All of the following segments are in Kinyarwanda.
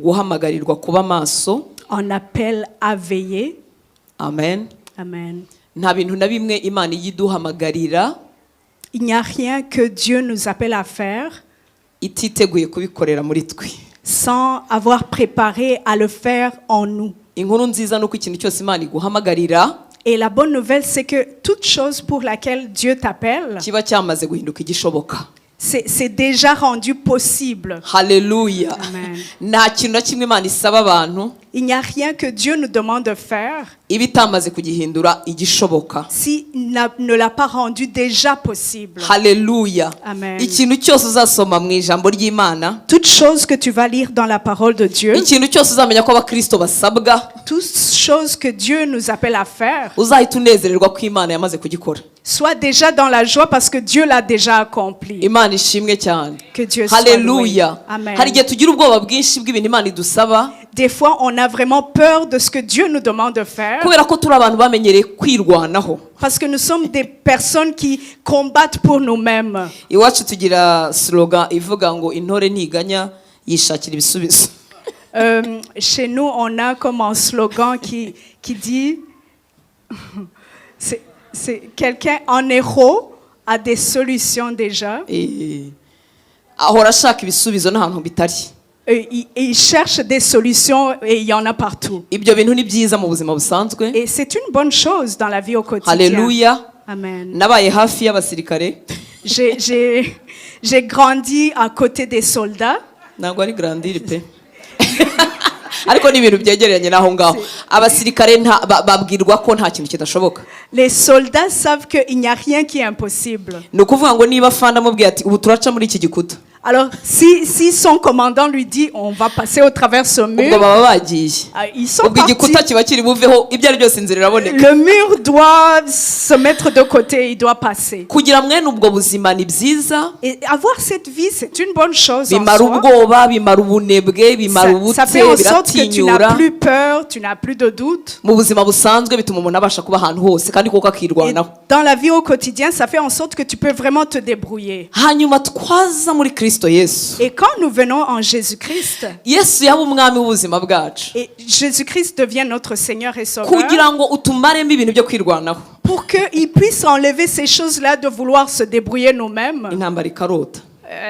guhamagarirwa kuba maso. On appelle à veiller. Amen. Amen. Nta bintu na bimwe Imana yiduhamagarira Il n'y a rien que Dieu nous appelle à faire ititeguye kubikorera muri twe. sans avoir préparé à le faire en nous. Inkuru nziza nuko ikintu cyose Imana iguhamagarira Et la bonne nouvelle, c'est que toute chose pour laquelle Dieu t'appelle, kiba cyamaze guhinduka igishoboka. c'est déjà rendu possible. Haleluya. Amen. Nta kintu na kimwe Imana isaba abantu Il n'y a rien que Dieu nous demande de faire iba itamaze kugihindura igishoboka. s'il ne l'a pas rendu déjà possible. Haleluya. Amen. Ikintu cyose uzasoma mu ijambo ry'Imana, Toute chose que tu vas lire dans la parole de Dieu, ikintu cyose uzamenya ko abakristo basabwa, toute chose que Dieu nous appelle à faire, uzahita unezererwa ko Imana yamaze kugikora. sois déjà dans la joie parce que Dieu l'a déjà accompli. Imana ishimwe cyane. Que Dieu soit loué. Haleluya. Amen. Hari igihe tugira ubwoba bwinshi bw'ibintu Imana idusaba Des fois, on a vraiment peur de ce que Dieu nous demande de faire kubera ko turi abantu bamenyereye kwirwanaho. parce que nous sommes des personnes qui combattent pour nous-mêmes. Iwacu tugira slogan ivuga ngo intore ntiganya yishakira ibisubizo. Chez nous, on a comme un slogan qui dit c'est quelqu'un en héros a des solutions déjà. Ahora ashaka ibisubizo n'ahantu bitari. Il cherche des solutions et il y en a partout. Ibyo bintu ni byiza mu buzima busanzwe. Et c'est une bonne chose dans la vie au quotidien. Haleluya. Amen. Nabaye hafi y'abasirikare. J'ai grandi à côté des soldats. Ntabwo ari grandire pe. Ariko ni ibintu byegeranye naho ngaho. Abasirikare babwirwa ko nta kintu kidashoboka. Les soldats savent qu'il n'y a rien qui est impossible. Ni ukuvuga ngo niba fanda mubwiye ati ubu turaca muri iki gikuta. Alors, si son commandant lui dit on va passer au travers ce mur, ubwo baba bagiye. Ils sont ubwo igikuta kiba kiri buveho ibyo ari byose inzira iraboneka. Le mur doit se mettre de côté, il doit passer. Kugira mwene ubwo buzima ni byiza. Et avoir cette vie, c'est une bonne chose en Bimara soi. ubwoba, bimara ubunebwe, bimara ubutse, Ça fait en sorte que tu n'as biratinyura. plus peur, tu n'as plus de doute. Mu buzima busanzwe bituma umuntu abasha kuba ahantu hose kandi koko Et akirwanaho. dans la vie au quotidien, ça fait en sorte que tu peux vraiment te débrouiller. Hanyuma twaza muri Kristo Yesu. Et quand nous venons en Jésus-Christ, Yesu yaba umwami w'ubuzima bwacu. et Jésus-Christ devient notre Seigneur et Sauveur, Kugira ngo utumaremo ibintu byo kwirwanaho. pour qu'il puisse enlever ces choses-là de vouloir se débrouiller nous-mêmes, Intambara ikarota.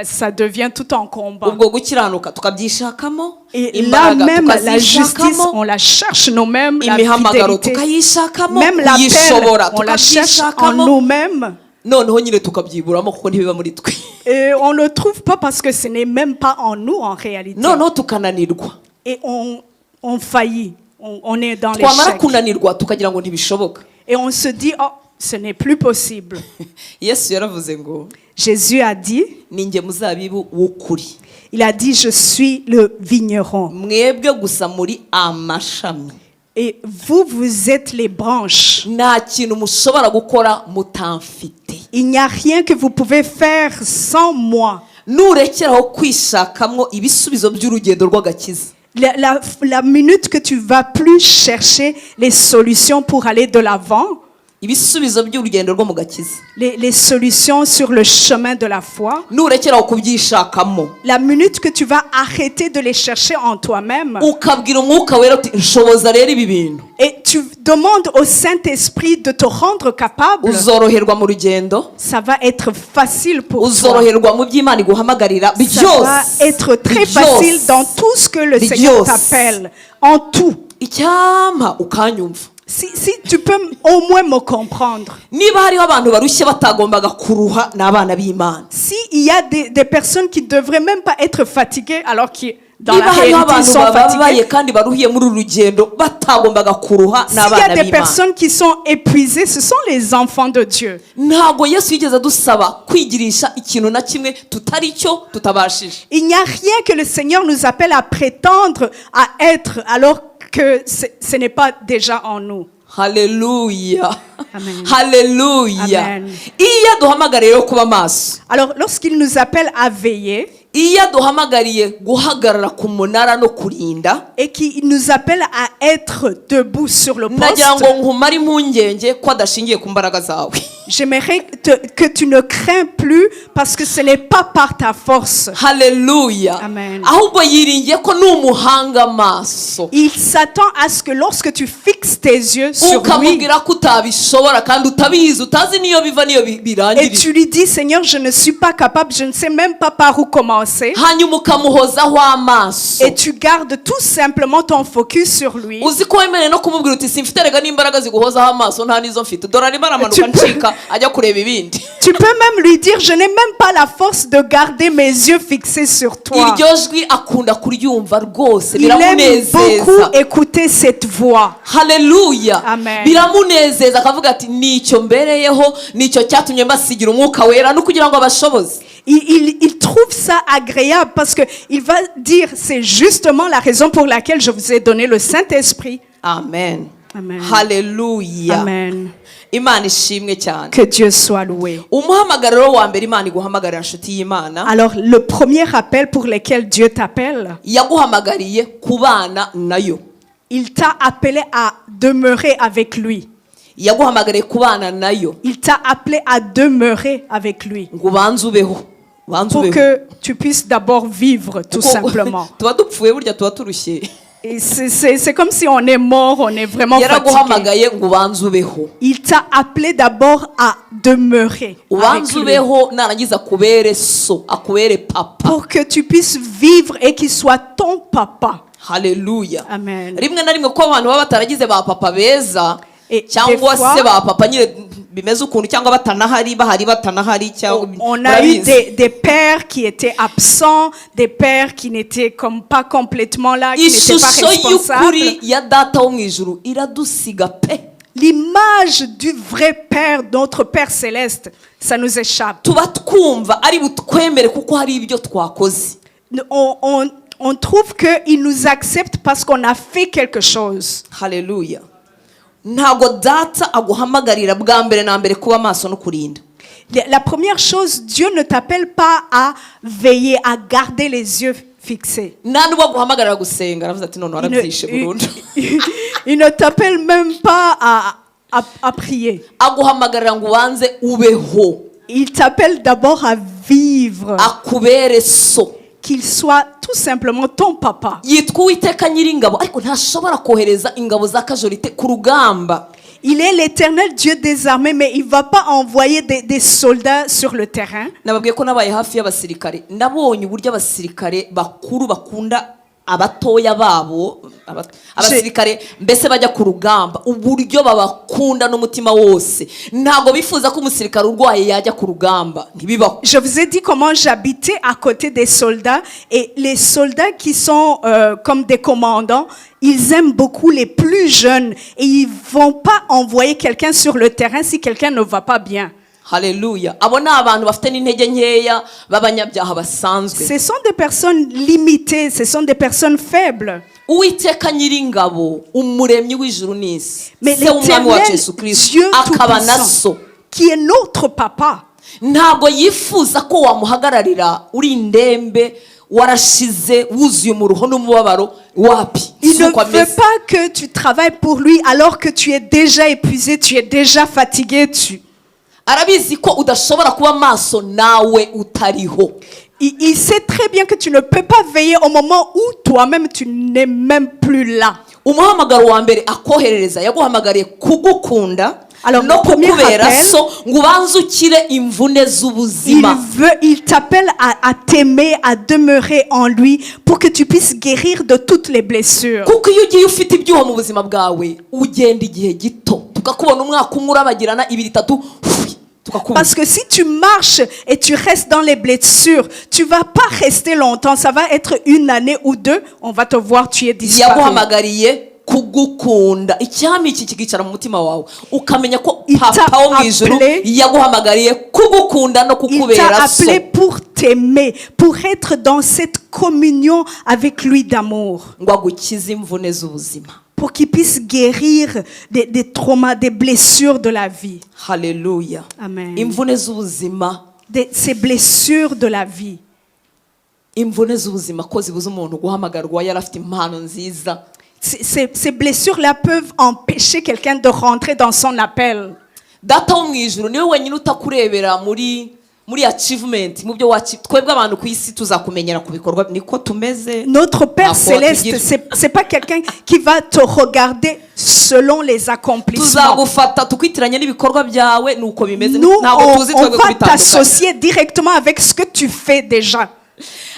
ça devient tout un combat. Ubwo gukiranuka tukabyishakamo. Et là même, la justice, on la cherche nous-mêmes, la imihamagaro fidélité, tukayishakamo. même l'appel, Kuyishobora on la cherche en tukabyishakamo. nous-mêmes. Noneho nyine tukabyiburamo kuko ntibiba muri twe. Et on ne le trouve pas parce que ce n'est même pas en nous en réalité. Noneho tukananirwa. Et on faillit, on est dans Twamara l'échec. kunanirwa tukagira ngo ntibishoboka. Et on se dit, oh, ce n'est plus possible. Yesu yaravuze ngo Jésus a dit, ninjye muzabibu w'ukuri. il a dit, je suis le vigneron. Mwebwe gusa muri amashami. Et vous êtes les branches. Nta kintu mushobora gukora mutamfite. Il n'y a rien que vous pouvez faire sans moi. Nurekeraho kwishakamwo ibisubizo by'urugendo rw'agakiza. La minute que tu vas plus chercher les solutions pour aller de l'avant, Ibisubizo by'urugendo rwo mu gakiza. les solutions sur le chemin de la foi, Nurekeraho kubyishakamo. la minute que tu vas arrêter de les chercher en toi-même, Ukabwira umwuka wera uti nshoboza rero ibi bintu. et tu demandes au Saint-Esprit de te rendre capable, Uzoroherwa mu rugendo. ça va être facile pour toi. Uzoroherwa mu by'Imana iguhamagarira Ça va être très facile dans tout ce que le Seigneur t'appelle, en tout. Icyampa ukanyumva. Si tu peux au moins me comprendre. Niba hariho abantu barushye batagombaga kuruha n'abana b'Imana. S'il y a des personnes qui ne devraient même pas être fatiguées alors que dans Niba la hariho réalité ils abantu sont bababaye fatigués. kandi baruhiye muri uru rugendo batagombaga kuruha S'il y n'abana a des b'Imana. personnes qui sont épuisées, ce sont les enfants de Dieu. Ntabwo Yesu yigeze adusaba kwigirisha ikintu na kimwe tutari cyo tutabashije. Il n'y a rien que le Seigneur nous appelle à prétendre à être alors que ce n'est pas déjà en nous. Haleluya. Amen. Haleluya. Amen. Iyo duhamagara rero kuba maso. Alors lorsqu'il nous appelle à veiller, iyo aduhamagariye guhagarara ku munara no kurinda, et qui nous appelle à être debout sur le nagira poste, ngo nkumare impungenge ko adashingiye ku mbaraga zawe. j'aimerais que tu ne crains plus parce que ce n'est pas par ta force. Haleluya. Amen. Ahubwo yiringiye ko n'umuhanga amaso Il s'attend à ce que lorsque tu fixes tes yeux sur lui ukamubwira ko utabishobora kandi utabizi, utazi niyo biva niyo et birangirira, tu lui dis, Seigneur, je ne suis pas capable, je ne sais même pas par où commencer. hanyuma ukamuhozaho amaso. Et tu gardes tout simplement ton focus sur lui. Uzi ko wemerewe no kumubwira uti simfite rega n'imbaraga ziguhozaho amaso nta nizo mfite, dore arimo aramanuka ncika ajya kureba ibindi. Tu peux même lui dire, je n'ai même pas la force de garder mes yeux fixés sur toi. Iryo jwi akunda kuryumva rwose, Il aime biramunezeza. beaucoup écouter cette voix. Haleluya. Amen. Biramunezeza akavuga ati nicyo mbereyeho, nicyo cyatumye mbasigira umwuka wera no kugira ngo abashoboze. Il trouve ça agréable parce qu'il va dire, c'est justement la raison pour laquelle je vous ai donné le Saint-Esprit. Amen. Amen. Haleluya. Amen. Imana ishimwe cyane. Que Dieu soit loué. Umuhamagariro wa mbere Imana iguhamagarira nshuti y'Imana, Alors, le premier appel pour lequel Dieu t'appelle, yaguhamagariye kubana nayo. il t'a appelé à demeurer avec lui. Yaguhamagariye kubana nayo Il t'a appelé à demeurer avec lui. ngo ubanze ubeho. Ubanze Pour ubeho. que tu puisses d'abord vivre, tout Kuko simplement. tuba dupfuye burya tuba turushye. Et c'est comme si on est mort, on est vraiment fatigué. Yaraguhamagaye ngo ubanze ubeho. Il t'a appelé d'abord à demeurer avec Ubanze lui. ubeho narangiza akubere so, akubere papa. Pour que tu puisses vivre et qu'il soit ton papa. Haleluya. Amen. Rimwe na rimwe ko abantu baba bataragize ba papa beza Et cyangwa des fois, se ba papa nyine bimeze ukuntu cyangwa batanahari bahari batanahari cyangwa on a eu murabizi. des pères qui étaient absents, des pères qui n'étaient comme pas complètement là, qui n'étaient pas Ishusho responsables. y'ukuri ya data wo mu ijuru iradusiga pe. L'image du vrai Père, notre Père céleste, ça nous échappe. Tuba twumva ari butwemere kuko hari ibyo twakoze. On trouve qu'il nous accepte parce qu'on a fait quelque chose. Haleluya. Ntago data aguhamagarira bwa mbere na mbere kuba maso no kurinda. La première chose, Dieu ne t'appelle pas à veiller, à garder les yeux fixés. Nta n'ubwo aguhamagarira gusenga, aravuze ati none warabyishe burundu. Il ne t'appelle même pas à prier. Aguhamagarira ngo ubanze ubeho. Il t'appelle d'abord à vivre, Akubere so. qu'il soit tout simplement ton papa. Yitwa Uwiteka Nyiringabo ariko ntashobora kohereza ingabo za kajorite ku rugamba. Il est l'Éternel Dieu des armées, mais il ne va pas envoyer des soldats sur le terrain. Nababwiye ko nabaye hafi y'abasirikare, nabonye uburyo abasirikare bakuru bakunda abatoya babo, abasirikare mbese bajya ku rugamba, uburyo babakunda n'umutima wose. Ntabwo bifuza ko umusirikare urwaye yajya ku rugamba, ntibibaho. Je vous ai dit comment j'habitais à côté des soldats, et les soldats qui sont comme des commandants, ils aiment beaucoup les plus jeunes et ils vont pas envoyer quelqu'un sur le terrain si quelqu'un ne va pas bien. Haleluya. Abo ni abantu bafite n'intege nkeya b'abanyabyaha basanzwe. Ce sont des personnes limitées, ce sont des personnes faibles. Uwiteka Nyiringabo, umuremyi w'ijuru n'isi, Mais se w'umwami wacu l'Éternel Yesu Kristo, Dieu akaba na Tout-Puissant, so, qui est notre papa, ntabwo yifuza ko wamuhagararira uri indembe warashize wuzuye umuruho n'umubabaro wapi. il ne veut pas que tu travailles pour lui alors que tu es déjà épuisé, tu es déjà fatigué. Arabizi ko udashobora kuba maso nawe utariho. Il sait très bien que tu ne peux pas veiller au moment où toi-même tu n'es même plus là. Umuhamagaro wa mbere akoherereza yaguhamagariye kugukunda Alors, no le premier kukubera appel, so ngo ubanze ukire imvune z'ubuzima. Il t'appelle à t'aimer, à demeurer en lui pour que tu puisses guérir de toutes les blessures. Kuko iyo ugiye ufite ibyuho mu buzima bwawe ugenda igihe gito tukakubona umwaka umwe urabagirana ibiri itatu. Parce que si tu marches et tu restes dans les blessures, tu vas pas rester longtemps. Ça va être 1 année ou 2. On va te voir, tu es disparu. Yaguhamagariye kugukunda, icyami iki kikicara mu mutima wawe ukamenya ko papa wo mu ijuru yaguhamagariye kugukunda no kukubera so. Il t'a appelé pour t'aimer, pour être dans cette communion avec lui d'amour. Ngo agukize imvune z'ubuzima. Pour qu'il puisse guérir des traumas, des blessures de la vie. Haleluya. Amen. Imvune z'ubuzima. Ces blessures de la vie. imvune z'ubuzima ko zibuza umuntu guhamagarwa yari afite impano nziza. Ces blessures-là peuvent empêcher quelqu'un de rentrer dans son appel. Data wo mu ijuru niwe wenyine utakurebera muri achievement mu byo twebwe abantu ku isi tuzakumenyera ku bikorwa niko tumeze. Notre Père Céleste, c'est pas quelqu'un qui va te regarder selon les accomplissements. Tuzagufata tukwitiranye n'ibikorwa byawe nuko bimeze. Nous, on va t'associer directement avec ce que tu fais déjà.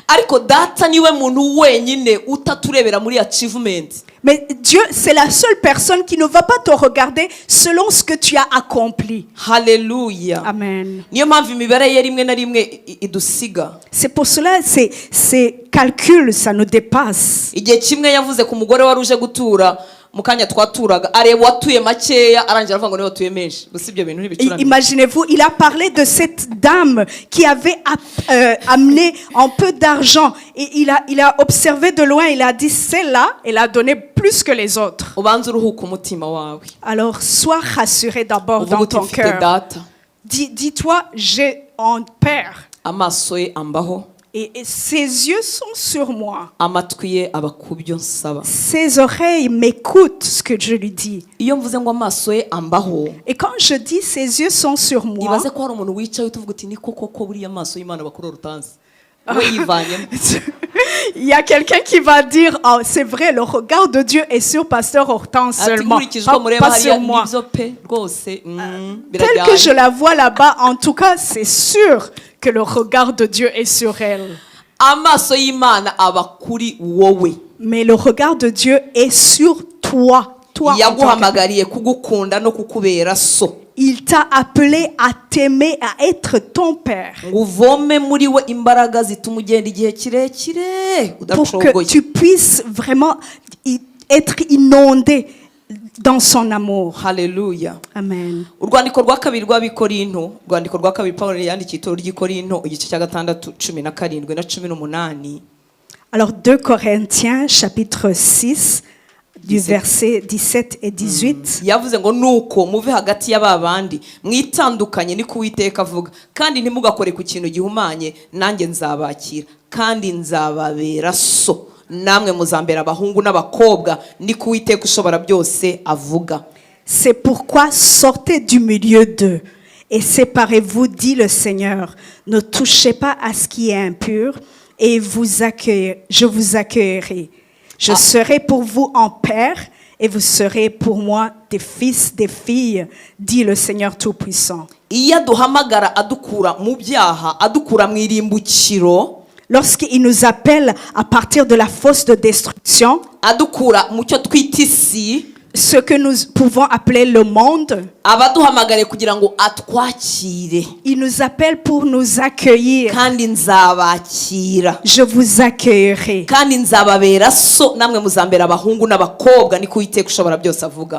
Ariko data niwe muntu wenyine utaturebera muri achievement. Mais Dieu, c'est la seule personne qui ne va pas te regarder selon ce que tu as accompli. Hallelujah. Amen. Niyo mpamvu imibare ye rimwe na rimwe idusiga. C'est pour cela ces calculs, ça nous dépasse. Igihe kimwe yavuze ku mugore wari uje gutura mukanya twaturaga areba watuye makeya arangira avuga ngo niwe watuye menshi. Gusa ibyo bintu ntibicurane. Imaginez-vous, il a parlé de cette dame qui avait amené un peu d'argent et il a observé de loin, il a dit celle-là, elle a donné plus que les autres. Ubanza uruhuka umutima wawe. Alors sois rassuré d'abord dans ton cœur. Dis-toi, j'ai un père. Amaso ye ambaho. Et ses yeux sont sur moi. Amatwi ye aba kubyo nsaba. Ses oreilles m'écoutent ce que je lui dis. Iyo mvuze ngo amaso ye ambaho. Et quand je dis ses yeux sont sur moi. Ibaze ko hari umuntu wicaye utuvuga uti niko koko buriya amaso y'Imana bakuru rutanze. We yivanyemo. Il y a quelqu'un qui va dire, oh, c'est vrai, le regard de Dieu est sur Pasteur Hortense seulement, pas sur moi. Tel que je la vois là-bas, en tout cas, c'est sûr que le regard de Dieu est sur elle. Mais le regard de Dieu est sur toi. Il t'a appelé à t'aimer, à être ton père. Pour que tu puisses vraiment être inondé dans son amour. Hallelujah. Amen. Urwandiko rwa kabiri rw'Abikorinto, urwandiko rwa kabiri Pawulo yandikiye itorero ry'Ikorinto igice cya 6 17 na 18. Alors 2 Corinthiens chapitre 6 du verset 17 et 18. Yavuze ngo nuko muve hagati y'ababandi mwitandukanye ni kuwiteka avuga kandi ntimugakore ku kintu gihumanye nanjye nzabakira kandi nzababera so namwe muzambera abahungu n'abakobwa ni kuwiteka ushobora byose avuga. C'est pourquoi sortez du milieu d'eux et séparez-vous, dit le Seigneur. Ne touchez pas à ce qui est impur et je vous accueillerai. Je serai pour vous un père et vous serez pour moi des fils, des filles, dit le Seigneur Tout-Puissant. Lorsqu'il nous appelle à partir de la fosse de destruction, ce que nous pouvons appeler le monde, il nous appelle pour nous accueillir. Je vous accueillerai.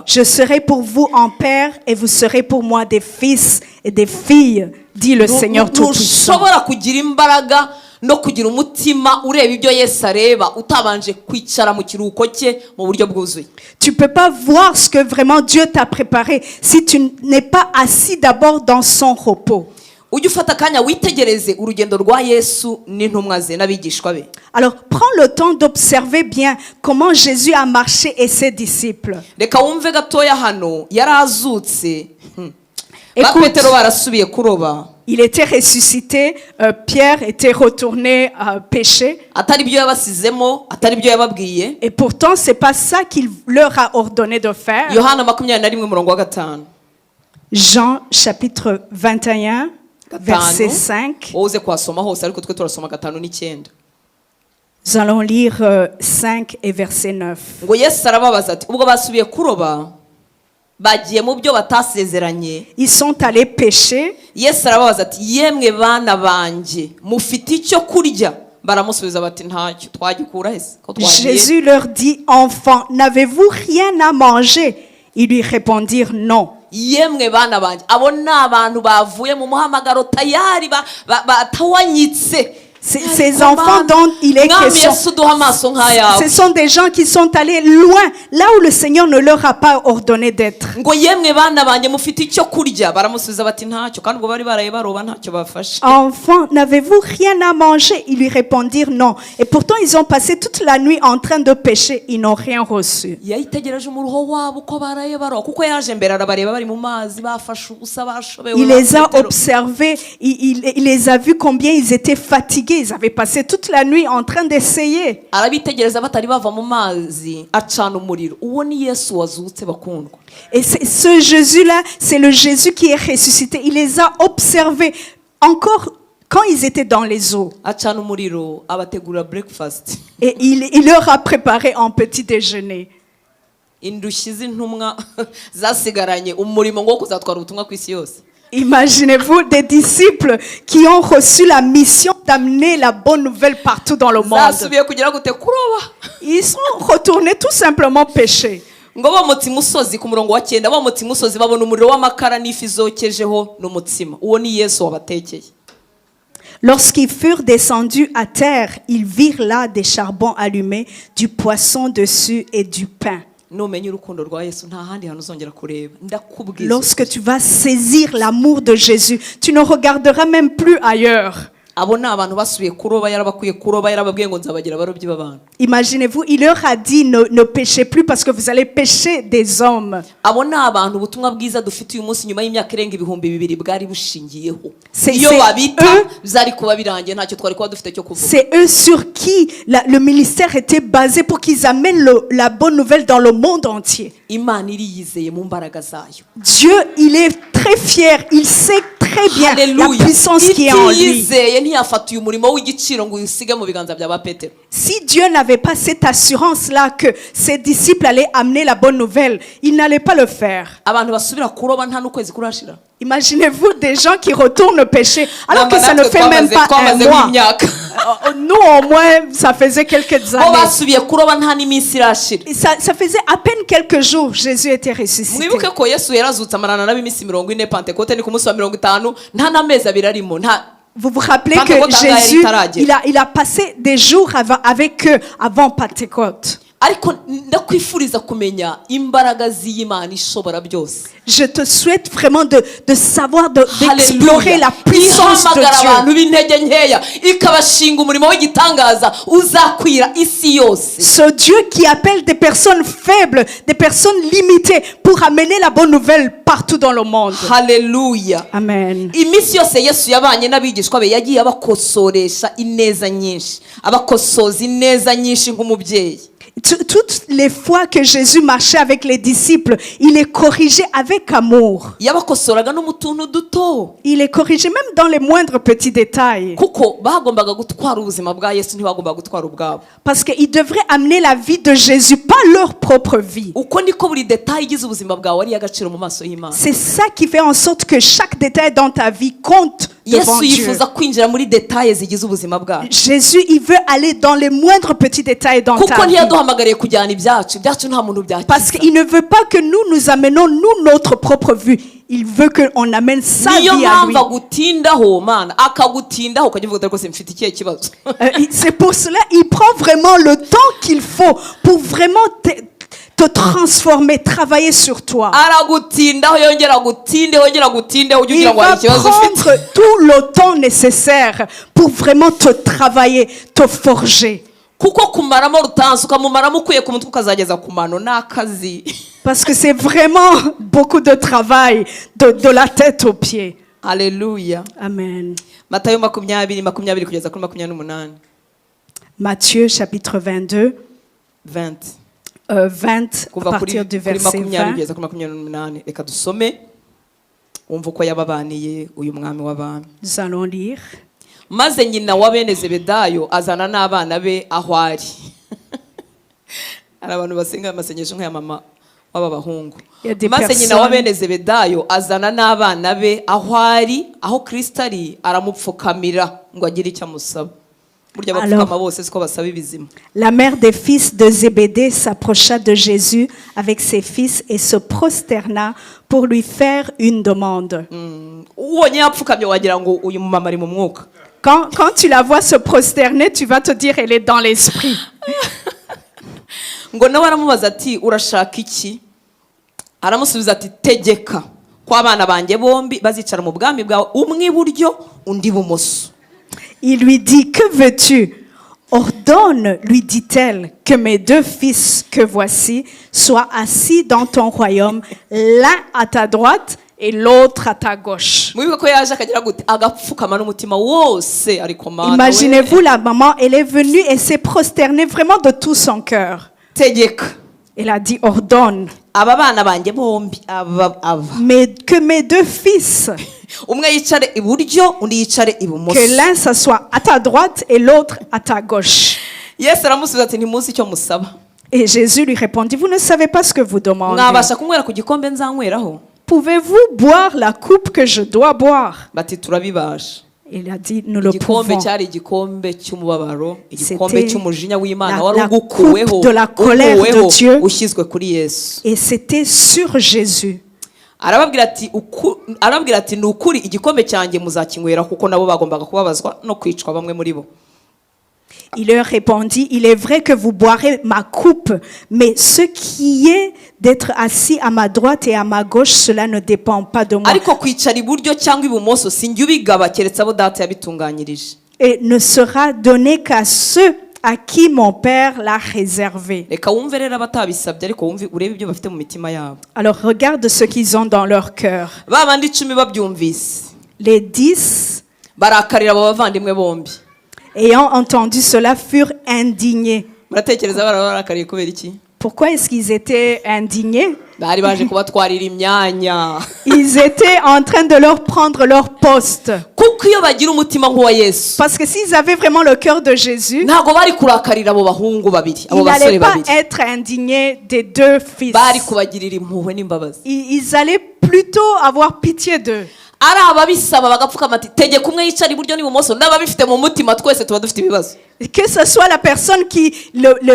Je serai pour vous un père et vous serez pour moi des fils et des filles, dit le Seigneur Tout-Puissant. No kugira umutima ureba ibyo Yesu areba utabanje kwicara mu kiruhuko cye mu buryo bwuzuye. Tu peux pas voir ce que vraiment Dieu t'a préparé si tu n'es pas assis d'abord dans son repos. Ujye ufata kanya witegereze urugendo rwa Yesu n'intumwa ze n'abigishwa be. Alors prends le temps d'observer bien comment Jésus a marché et ses disciples. Reka wumve gatoya hano yarazutse. Petero barasubiye kuroba. Il était ressuscité, Pierre était retourné pécher. Et pourtant, ce n'est pas ça qu'il leur a ordonné de faire. Jean chapitre 21, verset 5. Nous allons lire 5 et verset 9. Ils sont allés pêcher. Jésus leur dit, enfants, n'avez-vous rien à manger? Ils lui répondirent non. Ces enfants dont il est Mwami question, Yesu duha amaso nk'ayawe. ce sont des gens qui sont allés loin, là où le Seigneur ne leur a pas ordonné d'être. Ngo yemwe bana banjye mufite icyo kurya, baramusubiza bati ntacyo, kandi ubwo bari baraye baroba ntacyo bafashe. Enfants, n'avez-vous rien à manger? Ils lui répondirent non. Et pourtant, ils ont passé toute la nuit en train de pêcher. Ils n'ont rien reçu. Yayitegereje umuruho wabo uko baraye baroba, kuko yaje mbere arabareba bari mu mazi bafashe ubusa bashobewe. Il les a observés, il les a vus combien ils étaient fatigués. Ils avaient passé toute la nuit en train d'essayer. Arabitegereza batari bava mu mazi acana umuriro. Uwo ni Yesu wazutse bakundwa. Et ce Jésus-là, c'est le Jésus qui est ressuscité. Il les a observés encore quand ils étaient dans les eaux. Acana umuriro abategura breakfast. Et il leur a préparé un petit déjeuner. Indushyi z'intumwa zasigaranye umurimo ngo kuzatwara ubutumwa ku isi yose. Imaginez-vous des disciples qui ont reçu la mission d'amener la bonne nouvelle partout dans le monde. Zasubiye kugira gute kuroba. Ils sont retournés tout simplement pêcher. Ngo bomotse imusozi ku murongo wa 9 bomotse imusozi babona umuriro w'amakara n'ifi zokejeho n'umutsima. Uwo ni Yesu wabatekeye. Lorsqu'ils furent descendus à terre, ils virent là des charbons allumés, du poisson dessus et du pain. Lorsque tu vas saisir l'amour de Jésus, tu ne regarderas même plus ailleurs. Imaginez-vous, il leur a dit ne péchez plus parce que vous allez pécher des hommes. C'est eux sur qui le ministère était basé pour qu'ils amènent la bonne nouvelle dans le monde entier. Dieu, il est très fier, il sait très bien la puissance qui est en lui. Si Dieu n'avait pas cette assurance-là que ses disciples allaient amener la bonne nouvelle, il n'allait pas le faire. Imaginez-vous des gens qui retournent pécher alors que ça ne fait même pas un mois. Nous au moins ça faisait quelques années. Ça faisait à peine quelques jours Jésus était ressuscité. Vous vous rappelez que Jésus il a passé des jours avec eux avant Pentecôte. Je te souhaite vraiment de savoir, d'explorer la puissance de Dieu. Ce Dieu qui appelle des personnes faibles, des personnes limitées pour amener la bonne nouvelle partout dans le monde. Alléluia. Amen. Toutes les fois que Jésus marchait avec les disciples, il les corrigeait avec amour. Il les corrigeait même dans les moindres petits détails. Parce qu'ils devraient amener la vie de Jésus, pas leur propre vie. C'est ça qui fait en sorte que chaque détail dans ta vie compte devant Dieu. Jésus, il veut aller dans les moindres petits détails dans ta vie. Parce qu'il ne veut pas que nous amenons notre propre vue. Il veut qu'on amène sa vie à lui. C'est pour cela qu'il prend vraiment le temps qu'il faut pour vraiment te transformer, travailler sur toi. Il va prendre tout le temps nécessaire pour vraiment te travailler, te forger. Parce que c'est vraiment beaucoup de travail de la tête aux pieds. Alléluia. Amen. Matthieu chapitre 22. 20 à partir du verset 20. Nous allons lire. Maze nyina wa bene Zebedayo azana n'abana be aho ari. Ari abantu basenga amasengesho nk'aya mama w'abahungu. Maze nyina wa bene Zebedayo azana n'abana be aho ari, aho Kristo ari aramupfukamira ngo agire icyo amusaba. Alors, la mère des fils de Zébédée s'approcha de Jésus avec ses fils et se prosterna pour lui faire une demande. Quand tu la vois se prosterner, tu vas te dire, elle est dans l'esprit. ngo nawe aramubaza ati urashaka iki, aramusubiza ati tegeka ko abana banjye bombi bazicara mu bwami bwawe, umwe iburyo undi ibumoso. Il lui dit, que veux-tu? Ordonne, lui dit-elle, que mes 2 fils que voici soient assis dans ton royaume, l'un à ta droite et l'autre à ta gauche. Mwibuke ko yaje akagira gute agapfukama n'umutima wose, ariko mana Imaginez-vous, la maman, elle est venue et s'est prosternée vraiment de tout son cœur. tegeka Elle a dit, ordonne, aba bana banjye bombi aba mais que mes 2 fils, umwe yicare iburyo undi yicare ibumoso. que l'un s'assoie à ta droite et l'autre à ta gauche. Yesu aramusubiza ati ntimuzi icyo musaba. Et Jésus lui répondit, vous ne savez pas ce que vous demandez. Mwabasha kunywera ku gikombe nzanyweraho? Pouvez-vous boire la coupe que je dois boire? Bati turabibasha. Il a dit, nous le Igikombe pouvons. cyari igikombe cy'umubabaro, igikombe C'était cy'umujinya w'Imana la- wari la ugukuweho, coupe de la colère de ugukuweho, Dieu. ushyizwe kuri Yesu. Et c'était sur Jésus. Arababwira ati ni ukuri igikombe cyanjye muzakinywera, kuko nabo bagombaga kubabazwa no kwicwa bamwe muri bo. Il leur répondit, il est vrai que vous boirez ma coupe, mais ce qui est d'être assis à ma droite et à ma gauche, cela ne dépend pas de moi. Ariko kwicara iburyo cyangwa ibumoso sinjye ubigaba keretse abo data yabitunganyirije. Et ne sera donné qu'à ceux à qui mon Père l'a réservé. Reka wumve rero abatabisabye, ariko wumve urebe ibyo bafite mu mitima yabo. Alors regarde ce qu'ils ont dans leur cœur. Ba bandi 10 babyumvise Les 10, barakarira abo bavandimwe bombi. ayant entendu cela, furent indignés. Muratekereza barabarakariye kubera iki? Pourquoi est-ce qu'ils étaient indignés? Bari baje kubatwarira imyanya. Ils étaient en train de leur prendre leur poste. Kuko iyo bagira umutima nk'uwa Yesu, Parce que s'ils avaient vraiment le cœur de Jésus, ntago bari kurakarira abo bahungu babiri, abo ils n'allaient basore pas babiri. être indignés des 2 fils. Bari kubagirira impuhwe n'imbabazi. Ils allaient plutôt avoir pitié d'eux. Ari ababisaba bagapfukama ati tegeka umwe yicara iburyo n'ibumoso, n'ababifite mu mutima twese tuba dufite ibibazo. Que ce soit la personne qui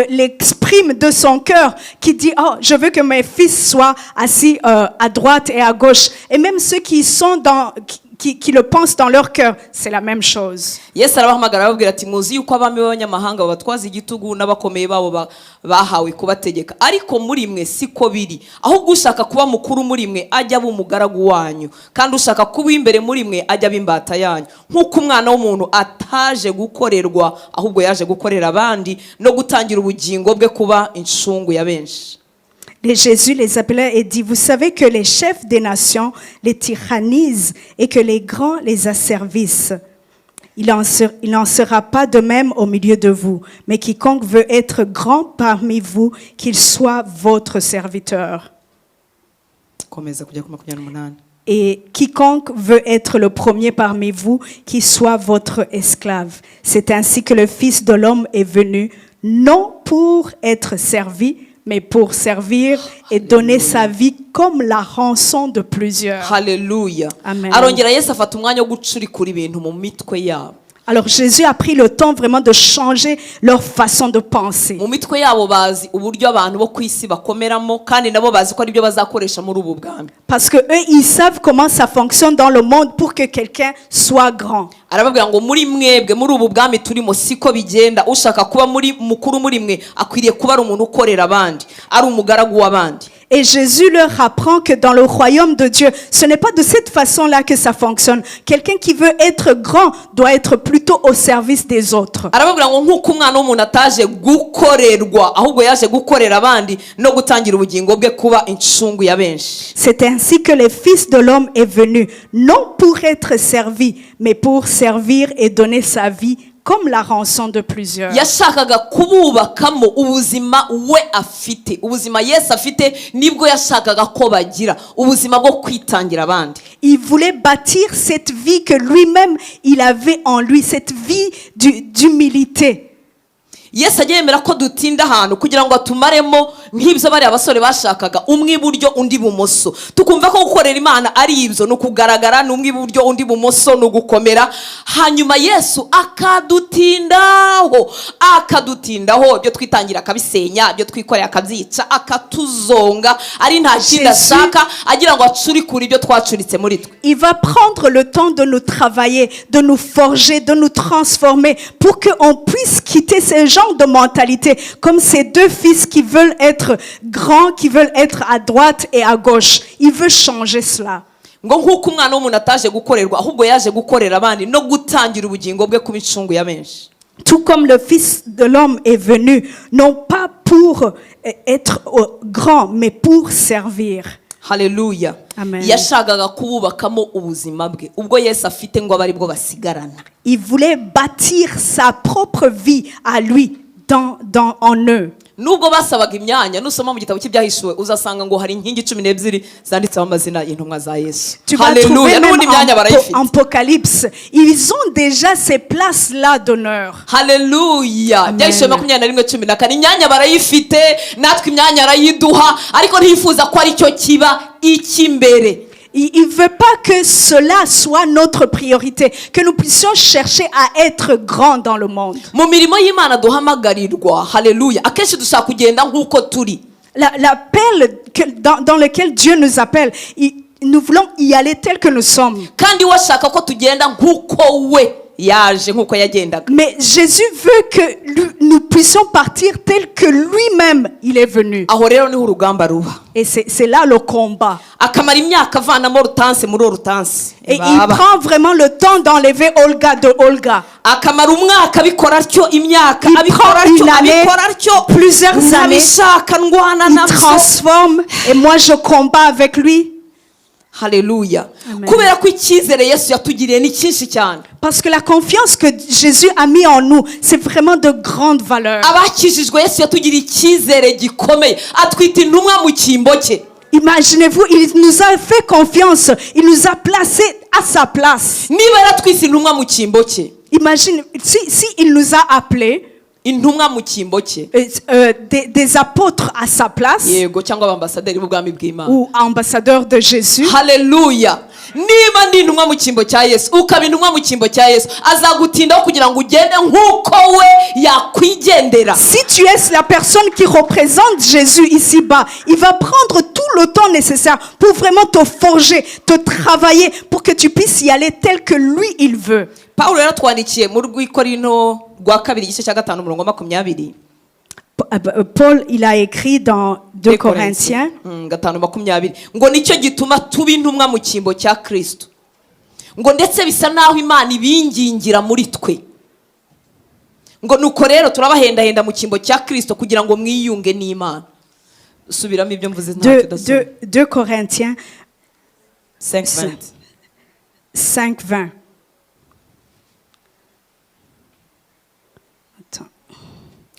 l'exprime de son cœur, qui dit, oh, je veux que mes fils soient assis à droite et à gauche. Et même ceux qui sont qui le pensent dans leur cœur, c'est la même chose. Yesu arabahamagara arababwira ati muzi yuko abami b'abanyamahanga babatwaza igitugu n'abakomeye babo bahawe kubategeka, ariko muri mwe siko biri, ahubwo ushaka kuba mukuru muri mwe ajya aba umugaragu wanyu, kandi ushaka kuba imbere muri mwe ajya aba imbata yanyu, nk'uko umwana w'umuntu ataje gukorerwa ahubwo yaje gukorera abandi no gutangira ubugingo bwe kuba incungu ya benshi. Et Jésus les appelait et dit, vous savez que les chefs des nations les tyrannisent et que les grands les asservissent. Il n'en sera pas de même au milieu de vous, mais quiconque veut être grand parmi vous, qu'il soit votre serviteur. Komeza kujya ku 28. Et quiconque veut être le premier parmi vous, qu'il soit votre esclave. C'est ainsi que le Fils de l'homme est venu, non pour être servi, mais pour servir et donner sa vie comme la rançon de plusieurs. Haleluya. Amen. Arongera Yesu afata umwanya wo gucurikura ibintu mu mitwe yabo. Alors Jésus a pris le temps vraiment de changer leur façon de penser. Mu mitwe yabo bazi uburyo abantu bo kwisi bakomeramo, kandi nabo bazi ko ari byo bazakoresha muri ubu bwami. Parce que eux, ils savent comment ça fonctionne dans le monde pour que quelqu'un soit grand. Arababwira ngo muri mwebwe muri ubu bwami turimo siko bigenda, ushaka kuba muri mukuru muri mwe akwiriye kuba ari umuntu ukorera abandi, ari umugaragu w'abandi. Et Jésus leur apprend que dans le royaume de Dieu, ce n'est pas de cette façon-là que ça fonctionne. Quelqu'un qui veut être grand doit être plutôt au service des autres. Arababwira ngo nk'uko umwana w'umuntu ataje gukorerwa ahubwo yaje gukorera abandi no gutangira ubugingo bwe kuba incungu ya benshi. C'est ainsi que le Fils de l'homme est venu, non pour être servi, mais pour servir et donner sa vie comme la rançon de plusieurs. Yashakaga kububakamo ubuzima we afite, ubuzima Yesu afite nibwo yashakaga ko bagira, ubuzima bwo kwitangira abandi. Il voulait bâtir cette vie que lui-même il avait en lui, cette vie d'humilité. Yesu agiye yemera ko dutinda ahantu kugira ngo atumaremo nk'ibyo bariya abasore bashakaga, umwe iburyo undi ibumoso, tukumva ko gukorera Imana ari ibyo, ni ukugaragara, ni umwe iburyo undi ibumoso, ni ugukomera. Hanyuma Yesu akadutindaho ibyo twitangira akabisenya, ibyo twikorera akabyica, akatuzonga, ari nta kindi ashaka, agira ngo acurikure ibyo twacuritse muri twe. Il va prendre le temps de nous travailler, de nous forger, de nous transformer pour qu'on puisse quitter ce genre de mentalité comme ces deux fils qui veulent être grands, qui veulent être à droite et à gauche. Il veut changer cela. Ngo nk'uko umwana w'umuntu ataje gukorerwa, ahubwo yaje gukorera abandi no gutangira ubugingo bwe kuba incungu ya benshi. Tout comme le Fils de l'homme est venu, non pas pour être grand, mais pour servir. Haleluya. Amen. Yashakaga kububakamo ubuzima bwe, ubwo Yesu afite ngo abari bwo basigarana. Il voulait bâtir sa propre vie à lui en eux. Nubwo basabaga imyanya, nusoma mu gitabo cy'ibyahishuwe uzasanga ngo hari inkingi 12 zanditseho amazina y'intumwa za Yesu. Tu vas trouver Haleluya. même N'ubundi imyanya barayifite. en Apocalypse, ils ont déjà ces places-là d'honneur. Haleluya. Amen. Byahishuwe 21:14, imyanya barayifite, natwe imyanya arayiduha, ariko ntiyifuza ko ari cyo kiba icy'imbere. Il ne veut pas que cela soit notre priorité, que nous puissions chercher à être grands dans le monde. Mu mirimo y'Imana duhamagarirwa, haleluya, akenshi dushaka kugenda nk'uko turi. L'appel dans lequel Dieu nous appelle, nous voulons y aller tel que nous sommes. Kandi washaka ko tugenda nk'uko we yaje, nk'uko yagendaga. Mais Jésus veut que nous puissions partir tel que lui-même il est venu. Aho rero niho urugamba ruba. Et c'est là le combat. Akamara imyaka avanamo rutanse muri rutanse. Et il prend vraiment le temps d'enlever Olga de Olga. Akamara umwaka abikora atyo, imyaka Il abikora prend une atyo, année, abikora atyo, plusieurs années. nabishaka ndwana Il nabyo. transforme et moi je combats avec lui. Haleluya. Amen. Kubera ko icyizere Yesu yatugiriye ni cyinshi cyane. Parce que la confiance que Jésus a mis en nous, c'est vraiment de grande valeur. Abakijijwe Yesu yatugiriye icyizere gikomeye, atwita intumwa mu cyimbo cye. Imaginez-vous, il nous a fait confiance, il nous a placés à sa place. Niba yaratwise intumwa mu cyimbo cye, Imagine si il nous a appelés intumwa mu cyimbo cye, des apôtres à sa place yego, cyangwa abambasaderi b'ubwami bw'Imana, ou ambassadeurs de Jésus. haleluya. Niba ndi intumwa mu cyimbo cya Yesu, ukaba intumwa mu cyimbo cya Yesu, azagutindaho kugira ngo ugende nk'uko we yakwigendera. Si tu es la personne qui représente Jésus ici-bas, il va prendre tout le temps nécessaire pour vraiment te forger, te travailler, pour que tu puisses y aller tel que lui, il veut. Pawulo yaratwandikiye mu rw'Ikorinto rwa 2 igice cya 5 umurongo wa 20. Paul, il a écrit dans 2 Corinthiens, 5:20, ngo nicyo gituma tuba intumwa mu cyimbo cya Kristo, ngo ndetse bisa naho Imana ibingingira muri twe, ngo nuko rero turabahendahenda mu cyimbo cya Kristo kugira ngo mwiyunge n'Imana. Subiramo ibyo mvuze ntacyo dasoma. 2 Corinthiens 5:20. 5:20.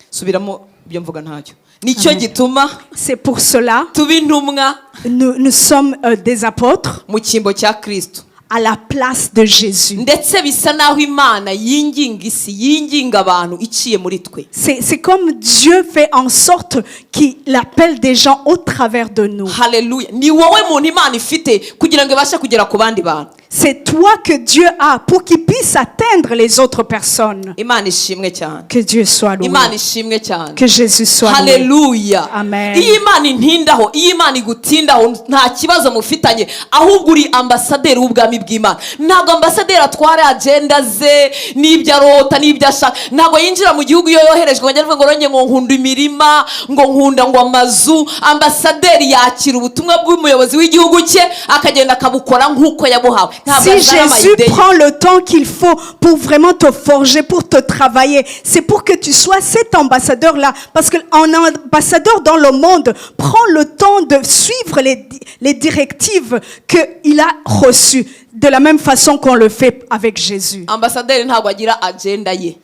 Subiramo ibyo mvuga ntacyo. Nicyo gituma C'est pour cela tuba intumwa nous sommes des apôtres mu cyimbo cya Kristo, à la place de Jésus. ndetse bisa naho Imana yinginga isi, yinginga abantu iciye muri twe. C'est comme Dieu fait en sorte qu'il appelle des gens au travers de nous. Haleluya. Ni wowe muntu Imana ifite kugira ngo ibashe kugera ku bandi bantu. C'est toi que Dieu a pour qu'il puisse atteindre les autres personnes. Imana ishimwe cyane. Que Dieu soit loué. Imana ishimwe cyane. Que Jésus soit loué. Haleluya. Amen. Iyo Imana intindaho, iyo Imana igutindaho, nta kibazo mufitanye, ahubwo uri ambasaderi w'ubwami bw'Imana. Ntabwo ambasaderi atwara agenda ze n'ibyo arota n'ibyo ashaka. Ntabwo yinjira mu gihugu iyo yoherejwe ngo ngo ronye ngo nkunda imirima, ngo nkunda ngo amazu. Ambasaderi yakira ubutumwa bw'umuyobozi w'igihugu cye akagenda akabukora nk'uko yabuhawe. Si Jésus prend le temps qu'il faut pour vraiment te forger, pour te travailler, c'est pour que tu sois cet ambassadeur-là. Parce qu'un ambassadeur dans le monde prend le temps de suivre les directives qu'il a reçues, de la même façon qu'on le fait avec Jésus. Ambassadeur ntabwo agira agenda ye.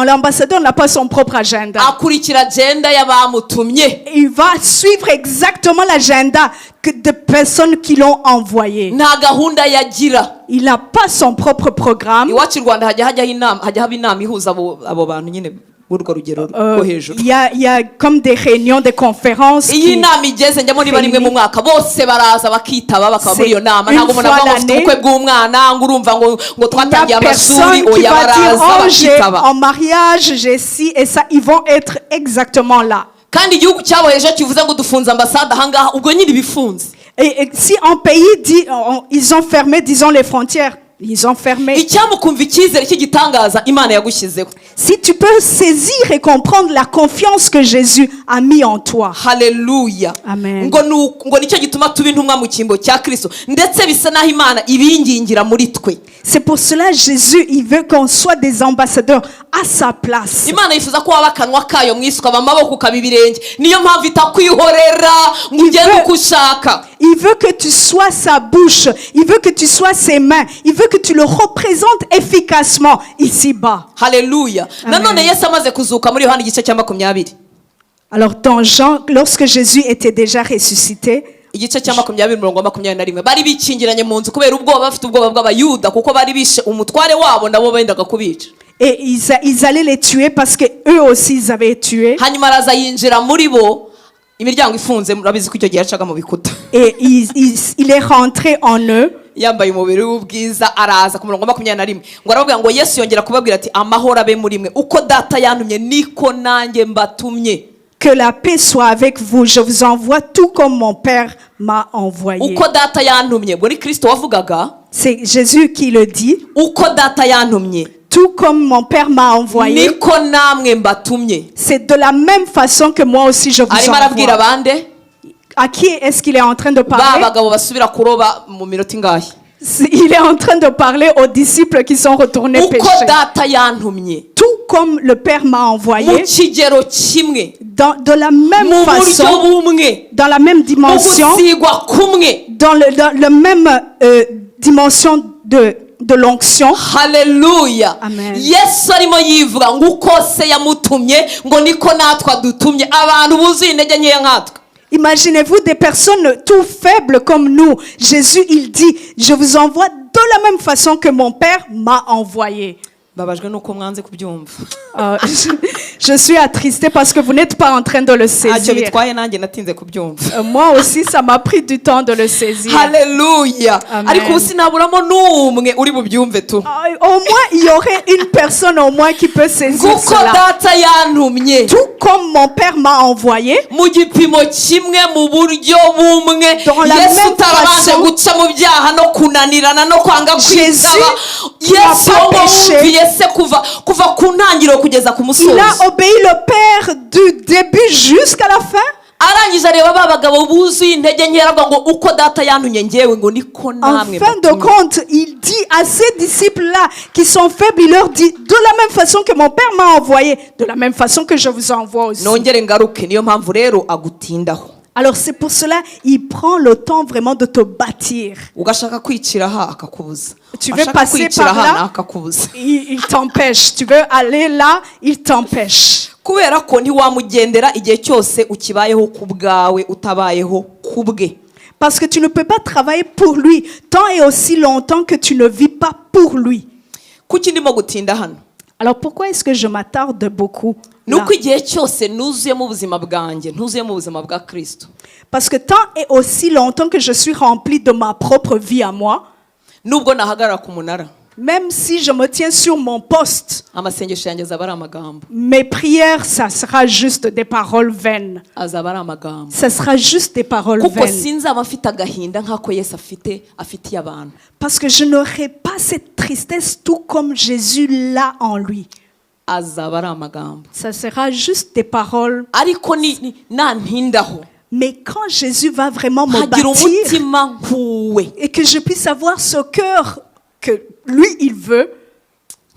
L'ambassadeur n'a pas son propre agenda. Akurikira agenda y'abamutumye. Il va suivre exactement l'agenda de personnes qui l'ont envoyé. Nta gahunda yagira. Il n'a pas son propre programme. Iwacu Rwanda hajya haba inama ihuza abo bantu nyine urwo rugero rwo hejuru. Il y a comme des réunions, des conférences. Iyi nama igeze njyamo niba rimwe mu mwaka bose baraza bakitaba bakaba muri iyo nama, ntabwo umuntu avuga ngo ufite ubukwe bw'umwana ngo urumva ngo twatangiye amashuri, oya baraza bakitaba. En mariage, j'ai ci et ça, ils vont être exactement là. Kandi igihugu cyabo ejo kivuze ngo dufunze ambassade ahangaha, ubwo nyine bifunze. Et si un pays dit, ils ont fermé, disons, les frontières, ils ont fermé. Icyamukumva icyizere cy'igitangaza Imana yagushyizeho. Si tu peux saisir et comprendre la confiance que Jésus a mis en toi. Haleluya. Amen. Ngo nicyo gituma tuba intumwa mu cyimbo cya Kristo, ndetse bisa naho Imana ibingingira muri twe. C'est pour cela Jésus, il veut qu'on soit des ambassadeurs à sa place. Imana yifuza ko waba akanwa kayo mu isi, ukaba amaboko ukaba ibirenge. Niyo mpamvu itakwihorera ngo ugende uko ushaka. Il veut que tu sois sa bouche, il veut que tu sois ses mains, il veut que tu le représentes efficacement ici-bas. Haleluya. Nanone Yesu amaze kuzuka muri Yohana igice cya 20. Alors dans Jean, lorsque Jésus était déjà ressuscité, igice cya 20:21 bari bikingiranye mu nzu kubera ubwoba, bafite ubwoba bw'abayuda kuko bari bishe umutware wabo nabo bendaga kubica. et ils allaient les tuer parce que eux aussi ils avaient tué. Hanyuma araza yinjira muri bo, imiryango ifunze, murabizi ko icyo gihe yacaga mu bikuta. Et il est rentré en eux. Yambaye umubiri w'ubwiza, araza ku 21 ngo aravuga ngo Yesu yongera kubabwira ati amahoro abe muri mwe, uko data yantumye niko nanjye mbatumye. Que la paix soit avec vous, je vous envoie tout comme mon Père m'a envoyé. Uko data yantumye, ngo ni Kristo wavugaga. C'est Jésus qui le dit. Uko data yantumye, Tout comme mon Père m'a envoyé. niko namwe mbatumye. C'est de la même façon que moi aussi je vous Arimo arabwira envoie. bande À qui est-ce qu'il est en train de ba parler? bagabo basubira kuroba mu minota ingahe. Il est en train de parler aux disciples qui sont retournés Uko pécher. data yantumye, Tout comme le Père m'a mu envoyé, kigero kimwe, de la même mu buryo façon, bumwe, dans la même mu dimension, gusigwa kumwe. dans le même dimension de l'onction. Haleluya. Amen. Yesu arimo yivuga ngo uko se yamutumye ngo niko natwe dutumye abantu buzuye intege nkeya nkatwe. Imaginez-vous des personnes tout faibles comme nous. Jésus, il dit, je vous envoie de la même façon que mon Père m'a envoyé. Babajwe nuko mwanze kubyumva. Je suis attristée parce que vous n'êtes pas en train de le Ntacyo saisir. bitwaye nanjye natinze kubyumva. Moi aussi, ça m'a pris du temps de le saisir. Haleluya. Amen. Ariko ubu sinaburamo n'umwe uri bubyumve tu. Au moins, il y aurait une personne au moins qui peut saisir Kuko cela. data yantumye, Tout comme mon Père m'a envoyé, mu gipimo kimwe mu buryo bumwe. Dans la Yesu même utarabanje façon, guca mu byaha no kunanirana no kwanga kwitaba. qui n'a Yesu pas ngo péché. wumviye se kuva ku ntangiriro kugeza ku il musozo. a obéi le Père du début jusqu'à la fin. Arangije areba ba bagabo buzuye intege nkeya aravuga ngo uko data yantumye ngewe ngo niko En namwe fin de mbatumye. compte, il dit à ces disciples-là qui sont faibles, il leur dit, de la même façon que mon Père m'a envoyé, de la même façon que je vous envoie aussi. Nongere ngaruke, niyo mpamvu rero agutindaho. Alors c'est pour cela, il prend le temps vraiment de te bâtir. Ugashaka kwicira aha akakubuza. Tu veux Ashaka passer kwicira par là? aha akakubuza. Il t'empêche. Tu veux aller là, il t'empêche. Kubera ko ntiwamugendera igihe cyose ukibayeho ku bwawe utabayeho ku bwe. Parce que tu ne peux pas travailler pour lui tant et aussi longtemps que tu ne vis pas pour lui. Kuki ndimo gutinda hano? Alors pourquoi est-ce que je m'attarde beaucoup là? Nuko igihe cyose nuzuye mu buzima bwanjye, ntuzuye mu buzima bwa Kristo. Parce que tant et aussi longtemps que je suis rempli de ma propre vie à moi, Nubwo nahagarara ku munara, même si je me tiens sur mon poste, amasengesho yanjye azaba ari amagambo. mes prières, ça sera juste des paroles vaines. Azaba ari amagambo. Ça sera juste des paroles Kuko vaines. sinzaba mfite agahinda nk'ako Yesu afitiye abantu. Parce que je n'aurai pas cette tristesse tout comme Jésus l'a en lui. Azaba ari amagambo. Ça sera juste des paroles. Ariko nantindaho, Mais quand Jésus va vraiment me hagira bâtir umutima nkuwe, et que je puisse avoir ce cœur que lui, il veut,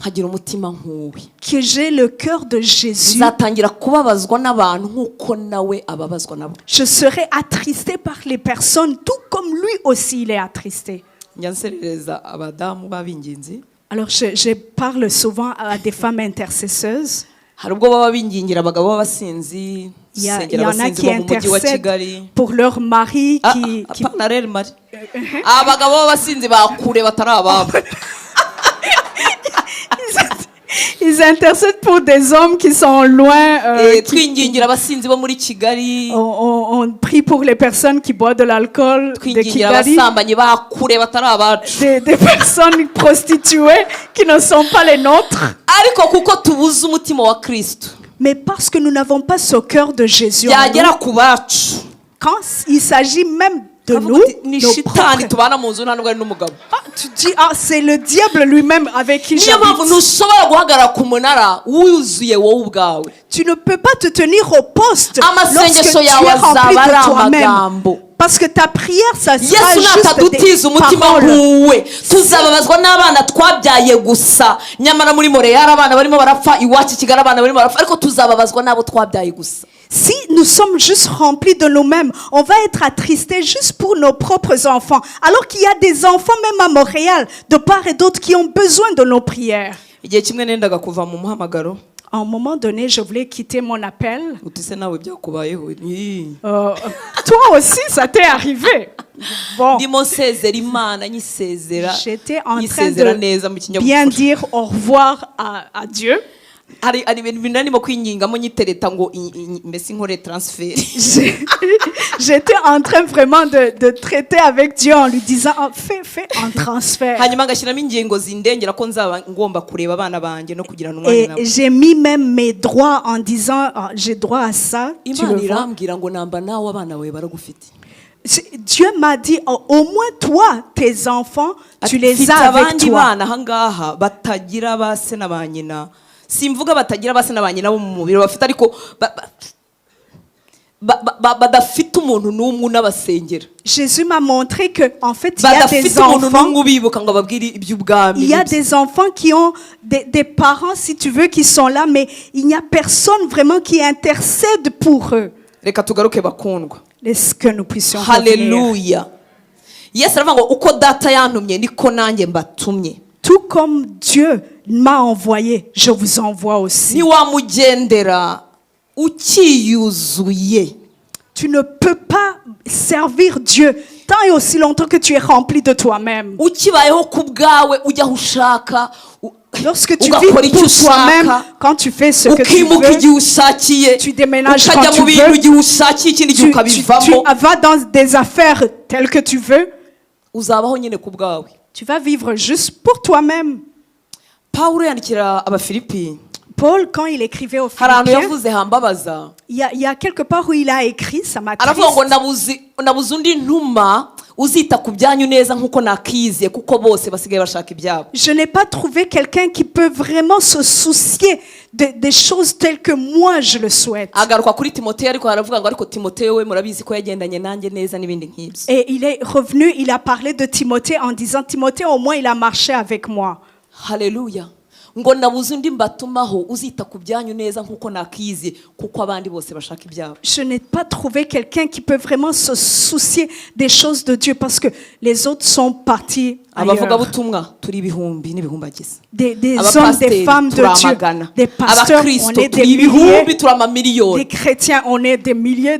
hagira umutima nkuwe, que j'ai le cœur de Jésus, nzatangira kubabazwa n'abantu nk'uko nawe ababazwa nabo. je serai attristé par les personnes tout comme lui aussi il est attristé. Njya nserereza abadamu b'abinginzi. Alors je parle souvent à des femmes intercesseuses. Hari ubwo baba bingingira abagabo b'abasinzi, Il y sengera en a abasinzi qui bo mu mujyi wa intercèdent Kigali. pour leur mari qui Apana rero mari. Abagabo b'abasinzi bakure batari ababo. Ils intercèdent pour des hommes qui sont loin. twingingira abasinzi bo muri Kigali, On prie pour les personnes qui boivent de l'alcool de twingingira Kigali, abasambanyi bakure batari abacu. des personnes prostituées qui ne sont pas les nôtres. Ariko kuko tubuze umutima wa Kristo, Mais parce que nous n'avons pas ce cœur de Jésus en nous, byagera ku bacu quand il s'agit même de Kavuga nous, uti, ni nos shitani propres- tubana mu nzu nta nubwo ari n'umugabo. tu dis, c'est le diable lui-même avec qui Niyo mpamvu j'habite. ntushobora guhagarara ku munara wuzuye wowe ubwawe. Tu ne peux pas te tenir au poste lorsque Amasengesho tu yawe es rempli azaba ari de toi-même. amagambo. Parce que ta prière, ça sera Yesu juste natadutiza des umutima paroles. nkuwe tuzababazwa n'abana twabyaye gusa, nyamara muri Montreal abana barimo barapfa, iwacu i Kigali abana barimo barapfa, ariko tuzababazwa n'abo twabyaye gusa. Si nous sommes juste remplis de nous-mêmes, on va être attristés juste pour nos propres enfants. Alors qu'il y a des enfants même à Montréal, de part et d'autre, qui ont besoin de nos prières. Igihe kimwe nendaga kuva mu muhamagaro, À un moment donné, je voulais quitter mon appel. uti se nawe byakubayeho? Toi aussi, ça t'est arrivé. Bon, Ndimo nsezera Imana, nyisezera j'étais en train nyisezera neza mu de kinyabupfura. bien dire au revoir à Dieu. hari ibintu narimo kwingingamo nyitereta ngo mbese inkore transfert. J'étais en train vraiment de traiter avec Dieu en lui disant, oh, fais un transfert. hanyuma agashyiramo ingingo zindengera ko nzaba ngomba kureba abana banjye no kugirana umwanya Et nabo. j'ai mis même mes droits en disant, oh, j'ai droit à ça. Tu Imana le vois? irambwira ngo namba nawe abana bawe baragufite. Dieu m'a dit, oh, au moins toi, tes enfants, tu les Mfite as avec abandi toi. bana ahangaha batagira ba se na ba nyina, simvuga batagira ba se na ba nyina bo mu mubiri bafite, ariko badafite umuntu n'umwe unabasengera, Jésus m'a montré que, en fait, il y a badafite des umuntu enfants. n'umwe ubibuka ngo ababwire iby'ubwami. Il y a des enfants qui ont des parents, si tu veux, qui sont là, mais il n'y a personne vraiment qui intercède pour eux. Reka tugaruke bakundwa. Est-ce que nous puissions revenir? Haleluya. Yesu aravuga ngo uko data yantumye niko nanjye mbatumye. Tout comme Dieu m'a envoyé, je vous envoie aussi. Ntiwamugendera ukiyuzuye. Tu ne peux pas servir Dieu tant et aussi longtemps que tu es rempli de toi-même. Ukibayeho ku bwawe ujya aho ushaka, Lorsque tu ugakora vis icyo pour toi-même, ushaka, quand tu fais ce que tu ukimuka igihe veux, ushakiye, tu déménages ukajya quand mu tu bintu veux, igihe ushakiye, ikindi gihe tu ukabivamo, vas dans des affaires telles que tu veux, uzabaho nyine ku bwawe. tu vas vivre juste pour toi-même. Pawulo yandikira Abafilipi, Paul, quand il écrivait aux hari ahantu Philippiens, yavuze hambabaza, il y a quelque part où il a écrit, ça m'a aravuga ngo triste. nabuze undi ntuma uzita ku byanyu neza nk'uko nakiyiziye, kuko bose basigaye bashaka ibyabo. Je n'ai pas trouvé quelqu'un qui peut vraiment se soucier des choses telles que moi je le souhaite. Agaruka kuri Timoteyo, ariko aravuga ngo ariko Timoteyo we murabizi ko yagendanye nanjye neza n'ibindi nk'ibyo. Et il est revenu, il a parlé de Timothée en disant, Timothée, au moins il a marché avec moi. Haleluya. Ngo nabuze undi mbatumaho uzita ku byanyu neza nk'uko nakiyiziye, kuko abandi bose bashaka ibyabo. Je n'ai pas trouvé quelqu'un qui peut vraiment se soucier des choses de Dieu parce que les autres sont partis ailleurs. Abavugabutumwa turi ibihumbi n'ibihumbagiza. Des hommes, des femmes de Dieu, turamagana. des pasteurs, on Abakristo est des turi ibihumbi milliers, turamamiliyoni. des chrétiens, on est des milliers,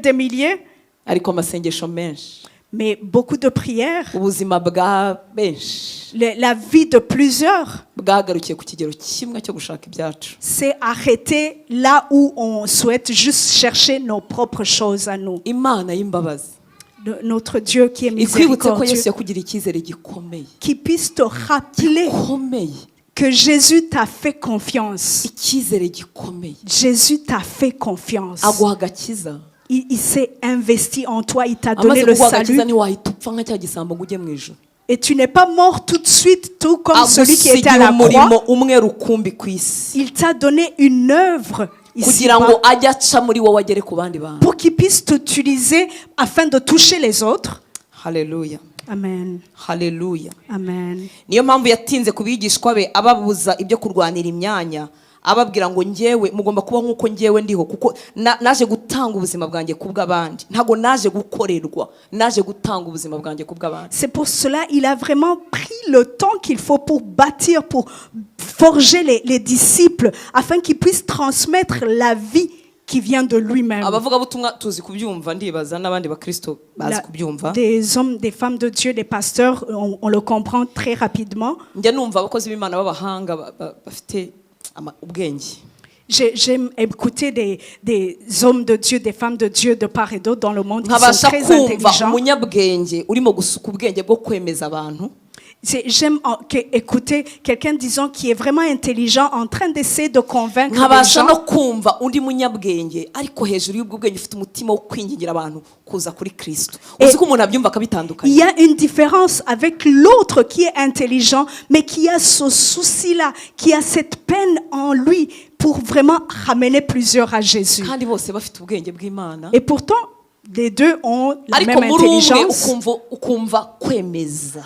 Ariko amasengesho menshi, mais beaucoup de prières, ubuzima bwa benshi la vie de plusieurs bwagarukiye ku kigero kimwe cyo gushaka ibyacu. s'est arrêté là où on souhaite juste chercher nos propres choses à nous. Imana y'imbabazi Notre Dieu qui est ikwibutse ko miséricordieux, Yesu yakugiriye icyizere gikomeye, qui puisse te rappeler gikomeye, que Jésus t'a fait confiance. icyizere gikomeye. Jésus t'a fait confiance. Aguha agakiza, Il s'est investi en toi, il t'a donné amaze le kuguha agakiza salut. ntiwahita upfa nka cya gisambo ngo ujye mu ijuru. Et tu n'es pas mort tout de suite, tout comme celui qui était à agusigira la umurimo croix. umwe rukumbi ku isi, Il t'a donné une œuvre ici kugira ngo ajye aca muri wowe agere ku bandi bantu. pour qu'il puisse t'utiliser afin de toucher les autres. Haleluya, Amen. haleluya. Amen. Niyo mpamvu yatinze ku bigishwa be ababuza ibyo kurwanira imyanya, ababwira ngo njyewe mugomba kuba nk'uko njyewe ndiho, kuko naje gutanga ubuzima bwanjye kubw'abandi, ntago naje gukorerwa, naje gutanga ubuzima bwanjye kubw'abandi. C'est pour cela il a vraiment pris le temps qu'il faut pour bâtir, pour forger les disciples, afin qu'ils puissent transmettre la vie qui vient de lui-même. Abavugabutumwa tuzi kubyumva, ndibaza n'abandi bakristo bazi kubyumva. Des hommes, des femmes de Dieu, des pasteurs, on le comprend très rapidement. Njya numva abakozi b'Imana b'abahanga bafite ubwenge. J'aime écouter des hommes de Dieu, des femmes de Dieu de part et d'autre dans le monde qui sont nkabasha très kumva intelligents. umunyabwenge urimo gusuka ubwenge bwo kwemeza abantu. J'aime écouter quelqu'un, disons, qui est vraiment intelligent, en train d'essayer de convaincre les nkabasha no gens. kumva undi munyabwenge ariko hejuru y'ubwo bwenge ufite umutima wo kwingingira abantu kuza kuri Kristo. Et- Uzi ko umuntu abyumva Il akabitandukanya. y a une différence avec l'autre qui est intelligent, mais qui a ce souci-là, qui a cette peine en lui pour vraiment ramener plusieurs à Jésus. kandi bose bafite ubwenge bw'Imana. Et pourtant, les deux ont la ariko même muri umwe intelligence. ukumva kwemeza.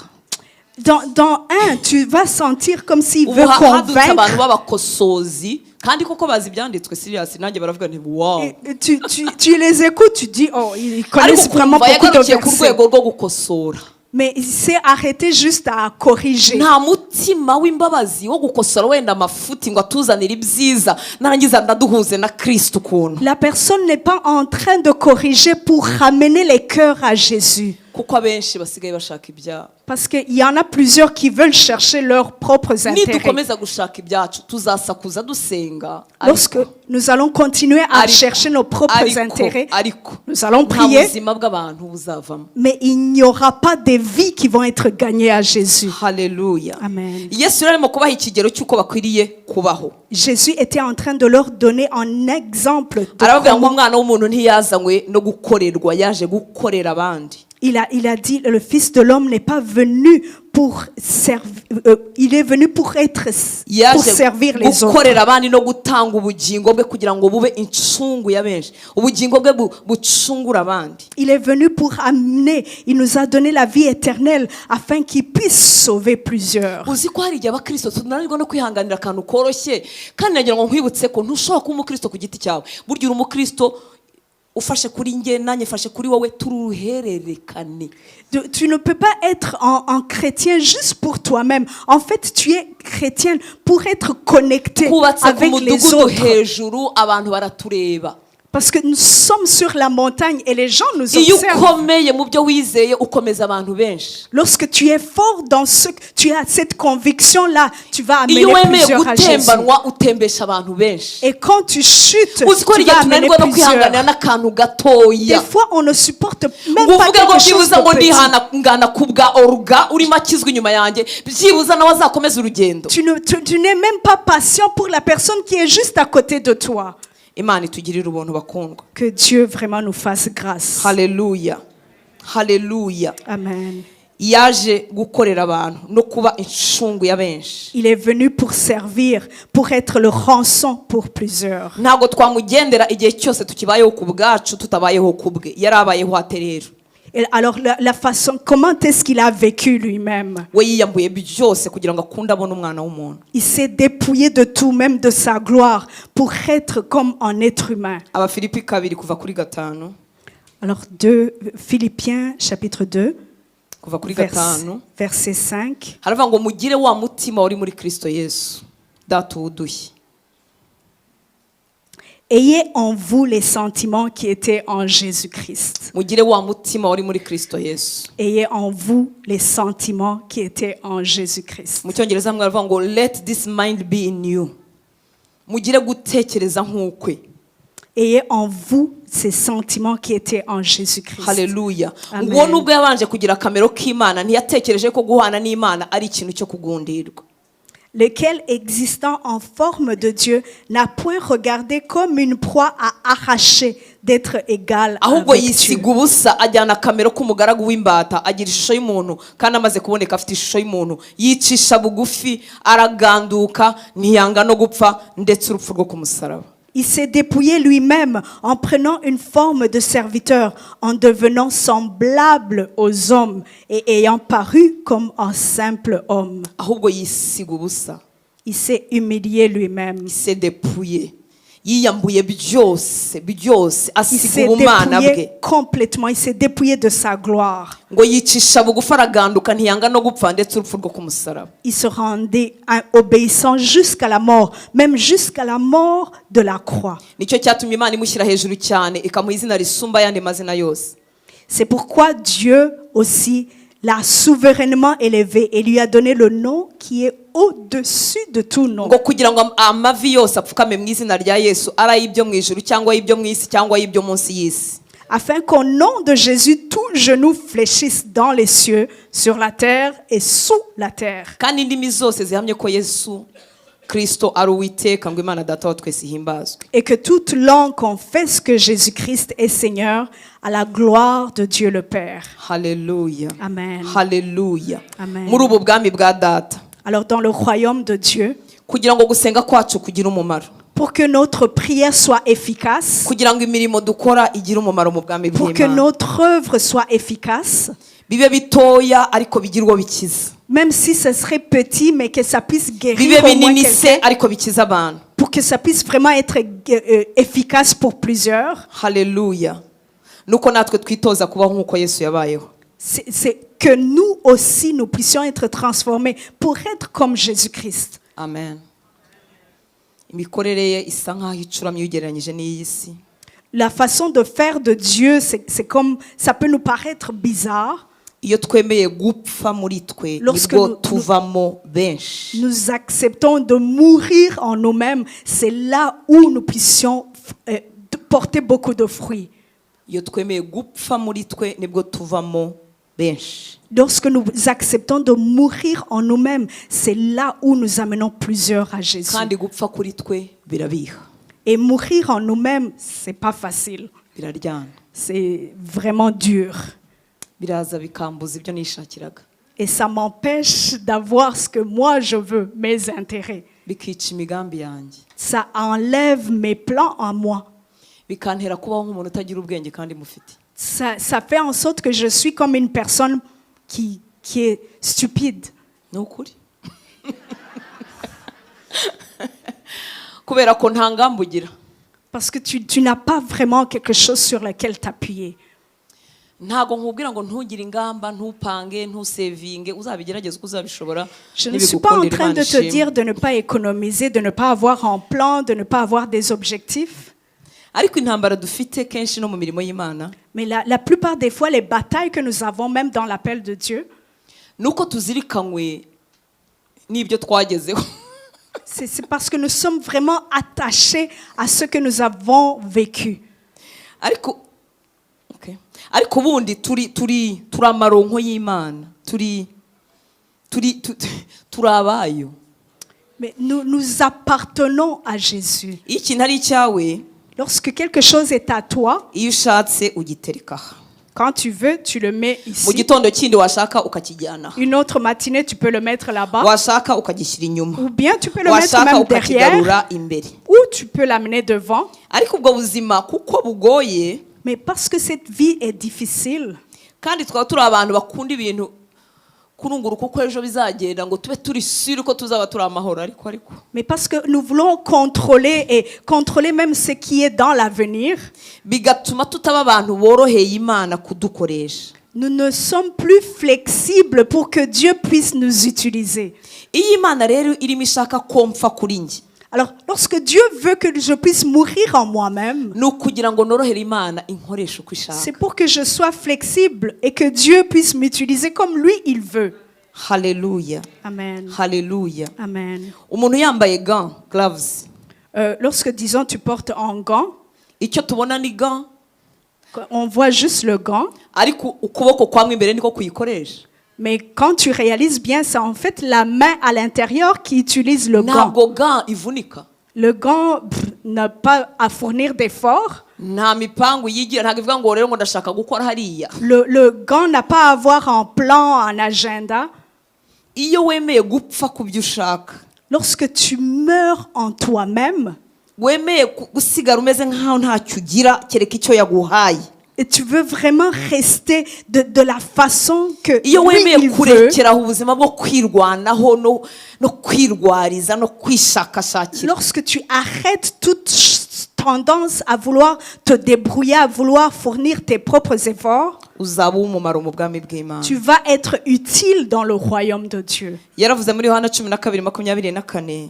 Dans un, tu vas sentir comme s'il ubu veut hadutse abantu convaincre. b'abakosozi kandi koko bazi ibyanditswe serious nanjye baravuga nti wow. Et tu les écoutes, tu dis, oh, ils ariko connaissent vraiment ukumva beaucoup de yagarukiye ku versets. rwego rwo gukosora. Mais il s'est arrêté juste à corriger. nta mutima w'imbabazi wo gukosora wenda amafuti ngo atuzanire ibyiza narangiza ndaduhuze na Kristo ukuntu. La personne n'est pas en train de corriger pour ramener les cœurs à Jésus. kuko abenshi basigaye bashaka ibyabo. Parce qu'il y en a plusieurs qui veulent chercher leurs propres intérêts. nidukomeza gushaka ibyacu tuzasakuza dusenga. Lorsque nous allons continuer à Ariko- chercher nos propres intérêts, ariko nous allons nta prier, buzima bw'abantu buzavamo. mais il n'y aura pas des vies qui vont être gagnées à Jésus. Haleluya. Amen. Yesu rero arimo kubaha ikigero cy'uko bakwiriye kubaho. Jésus était en train de leur donner un exemple de arababwira ngo comment umwana w'umuntu ntiyazanywe no gukorerwa yaje gukorera abandi. il a dit, le Fils de l'homme n'est pas venu pour servir, il est venu pour yaje servir les autres. gukorera abandi no gutanga ubugingo bwe kugira ngo bube incungu ya benshi. ubugingo bwe bucungura abandi. Il est venu pour amener, il nous a donné la vie éternelle afin qu'il puisse sauver plusieurs. uzi ko hari igihe abakristo tunanirwa no kwihanganira akantu koroshye kandi nagira ngo nkwibutse ko ntushobora kuba umukristo ku giti cyawe. burya uri umukristo ufashe kuri njye nanjye mfashe kuri wowe turi uruhererekane. Tu ne peux pas être en chrétien juste pour toi-même. En fait, tu es chrétien pour être connecté kubatse ku avec les mudugudu autres. hejuru abantu baratureba. Parce que nous sommes sur la montagne et les gens nous iyo observent. ukomeye mu byo wizeye ukomeza abantu benshi. Lorsque tu es fort dans ce que tu as cette conviction-là, tu vas amener iyo wemeye plusieurs à Jésus. gutembanwa utembesha abantu benshi. Et quand tu chutes, uzi ko tu igihe vas amener tunanirwa no kwihanganira plusieurs. n'akantu Des gatoya fois, on ne supporte même ngo pas uvuge ngo quelque chose byibuza de ngo petit. ndihangana ku bwa oruga urimo akizwa inyuma yanjye byibuza nawe azakomeza urugendo. Tu n'es même pas patient pour la personne qui est juste à côté de toi. Imana itugirire ubuntu bakundwa. Que Dieu vraiment nous fasse grâce. haleluya haleluya. Amen. yaje gukorera abantu no kuba incungu ya benshi. Il est venu pour servir, pour être le rançon pour plusieurs. ntabwo twamugendera igihe cyose tukibayeho ku bwacu tutabayeho ku bwe. yarabayeho ate rero? Et alors la façon, comment est-ce qu'il a vécu lui-même? we yiyambuye byose kugira ngo akunde abone umwana w'umuntu. Il s'est dépouillé de tout, même de sa gloire, pour être comme un être humain. Abafilipi 2 kuva kuri 5. Alors Philippiens chapitre 2, kuva kuri 5 verset 5. haravuga ngo mugire wa mutima uri muri Kristo Yesu data wudushye. Ayez en vous les sentiments qui étaient en Jésus-Christ. mugire wa mutima uri muri Kristo Yesu. Ayez en vous les sentiments qui étaient en Jésus-Christ. mu cyongereza hamwe baravuga ngo let this mind be in you. mugire gutekereza nk'ukwe. Ayez en vous ces sentiments qui étaient en Jésus-Christ. haleluya. Amen. ngo nubwo yabanje kugira akamero k'Imana ntiyatekereje ko guhana n'Imana ari ikintu cyo kugundirwa. Lequel, existant en forme de Dieu, n'a point regardé comme une proie à arracher d'être égal ahubwo avec Dieu. yisiga ubusa ajyana akamero k'umugaragu w'imbata agira ishusho y'umuntu kandi amaze kuboneka afite ishusho y'umuntu yicisha bugufi araganduka ntiyanga no gupfa ndetse urupfu rwo ku musaraba. Il s'est dépouillé lui-même en prenant une forme de serviteur, en devenant semblable aux hommes et ayant paru comme un simple homme. ahubwo yisiga ubusa. Il s'est humilié lui-même. il s'est dépouillé. yiyambuye byose Il asiga s'est ubumana bwe dépouillé complètement. Il s'est dépouillé de sa gloire. ngo yicisha bugufi araganduka ntiyanga no gupfa ndetse urupfu rwo ku musaraba. Il se rendait obéissant jusqu'à la mort, même jusqu'à la mort de la croix. nicyo cyatumye Imana imushyira hejuru cyane ikamuha izina risumba ayandi mazina yose. C'est pourquoi Dieu aussi l'a souverainement élevé et lui a donné le nom qui est au-dessus de tout nom. ngo kugira ngo amavi yose apfukame mu izina rya Yesu, ari ay'ibyo mu ijuru cyangwa ay'ibyo mu isi cyangwa ay'ibyo munsi y'isi, Afin qu'au nom de Jésus, tout genou fléchisse dans les cieux, sur la terre et sous la terre. kandi indimi zose zihamye ko Yesu Kristo ari Uwiteka, ngo Imana Data wa twese ihimbazwe. Et que toute langue confesse que Jésus-Christ est Seigneur à la gloire de Dieu le Père. Haleluya, Amen. haleluya. Amen. Muri ubu bwami bwa Data, Alors dans le royaume de Dieu, kugira ngo gusenga kwacu kugira umumaro, pour que notre prière soit efficace, kugira ngo imirimo dukora igire umumaro mu bwami pour que bw'Imana, notre œuvre soit efficace, bibe bitoya ariko bigire uwo bikiza, même si ce serait petit, mais que ça puisse bibe guérir au moins binini se quelqu'un, ariko bikiza abantu. pour que ça puisse vraiment être efficace pour plusieurs. Haleluya. Nuko natwe twitoza kubaho nk'uko Yesu yabayeho. C'est que nous aussi, nous puissions être transformés pour être comme Jésus-Christ. Amen. Imikorere ye isa nk'aho icuramye ugereranyije n'iyi si. La façon de faire de Dieu, c'est comme, ça peut nous paraître bizarre. Iyo twemeye gupfa muri twe Lorsque nibwo nous- tuvamo benshi. Nous acceptons de mourir en nous-mêmes. C'est là où nous puissions porter beaucoup de fruits. Iyo twemeye gupfa muri twe nibwo tuvamo benshi. Lorsque nous acceptons de mourir en nous-mêmes, c'est là où nous amenons plusieurs à Jésus. Kandi gupfa kuri twe birabiha, Et mourir en nous-mêmes, c'est pas facile. biraryana, C'est vraiment dur. biraza bikambuza ibyo nishakiraga, Et ça m'empêche d'avoir ce que moi je veux, mes intérêts. bikica imigambi yanjye, Ça enlève mes plans en moi. bikantera kubaho nk'umuntu utagira ubwenge kandi mufite. Ça fait en sorte que je suis comme une personne qui est stupide. Ni ukuri. Kubera ko nta ngamba ugira. Parce que tu n'as pas vraiment quelque chose sur lequel t'appuyer. Ntago nkubwira ngo ntugire ingamba, ntupange, ntusevinge, uzabigerageza uko uzabishobora. Je ne suis pas en train de te dire de ne pas économiser, de ne pas avoir un plan, de ne pas avoir des objectifs. Ariko intambara dufite kenshi no mu mirimo y'Imana, Mais la plupart des fois, les batailles que nous avons, même dans l'appel de Dieu, nuko tuzirikanywe n'ibyo twagezeho. c'est parce que nous sommes vraiment attachés à ce que nous avons vécu. Ariko okay. Ariko ubundi turi amaronko y'Imana, turi abayo. Mais nous appartenons à Jésus. Iyo ikintu ari icyawe, Lorsque quelque chose est à toi, iyo ushatse ugitereka aha. quand tu veux, tu le mets Mu ici. gitondo kindi washaka ukakijyana aha. Une autre matinée, tu peux le mettre là-bas. Washaka ukagishyira inyuma, Ou bien tu peux le mettre washaka même derrière. ukakigarura imbere. Ou tu peux l'amener devant. Ariko ubwo buzima kuko bugoye, Mais parce que cette vie est difficile, kandi twaba turi abantu bakunda ibintu kurungura uko ejo bizagenda ngo tube turi sure ko tuzaba turi amahoro, ariko mais parce que nous voulons contrôler même ce qui est dans l'avenir, bigatuma tutaba abantu boroheye Imana kudukoresha. nous ne sommes plus flexibles pour que Dieu puisse nous utiliser. Iyo Imana rero irimo ishaka ko mpfa kuri njye, Alors, lorsque Dieu veut que je puisse mourir en moi-même, ni ukugira ngo norohere Imana inkoresha uko ishaka. c'est pour que je sois flexible et que Dieu puisse m'utiliser comme lui il veut. Haleluya, Amen. haleluya. Amen. Umuntu yambaye gants, gloves, Lorsque, disons, tu portes un gant, icyo tubona ni gants, on voit juste le gant, ariko ukuboko kwamwe imbere niko kuyikoresha. mais quand tu réalises bien, c'est en fait la main à l'intérieur qui utilise le gant. Ntabwo gants ivunika, Le gant n'a pas à fournir d'efforts. nta mipangu yigira, ntabwo ivuga ngo rero ngo ndashaka gukora hariya. Le gant n'a pas à avoir un plan, un agenda. Iyo wemeye gupfa ku byo ushaka, Lorsque tu meurs en toi-même, wemeye gusigara umeze nk'aho ntacyo ugira kereka icyo yaguhaye, et tu veux vraiment rester de la façon que iyo lui, wemeye il veut, kurekeraho ubuzima bwo kwirwanaho no kwirwariza no kwishakashakira, lorsque tu arrêtes toute tendance à vouloir te débrouiller, à vouloir fournir tes propres efforts, uzaba uw'umumaro mu bwami bw'Imana. tu vas être utile dans le royaume de Dieu. Yaravuze muri Yohana 12:24,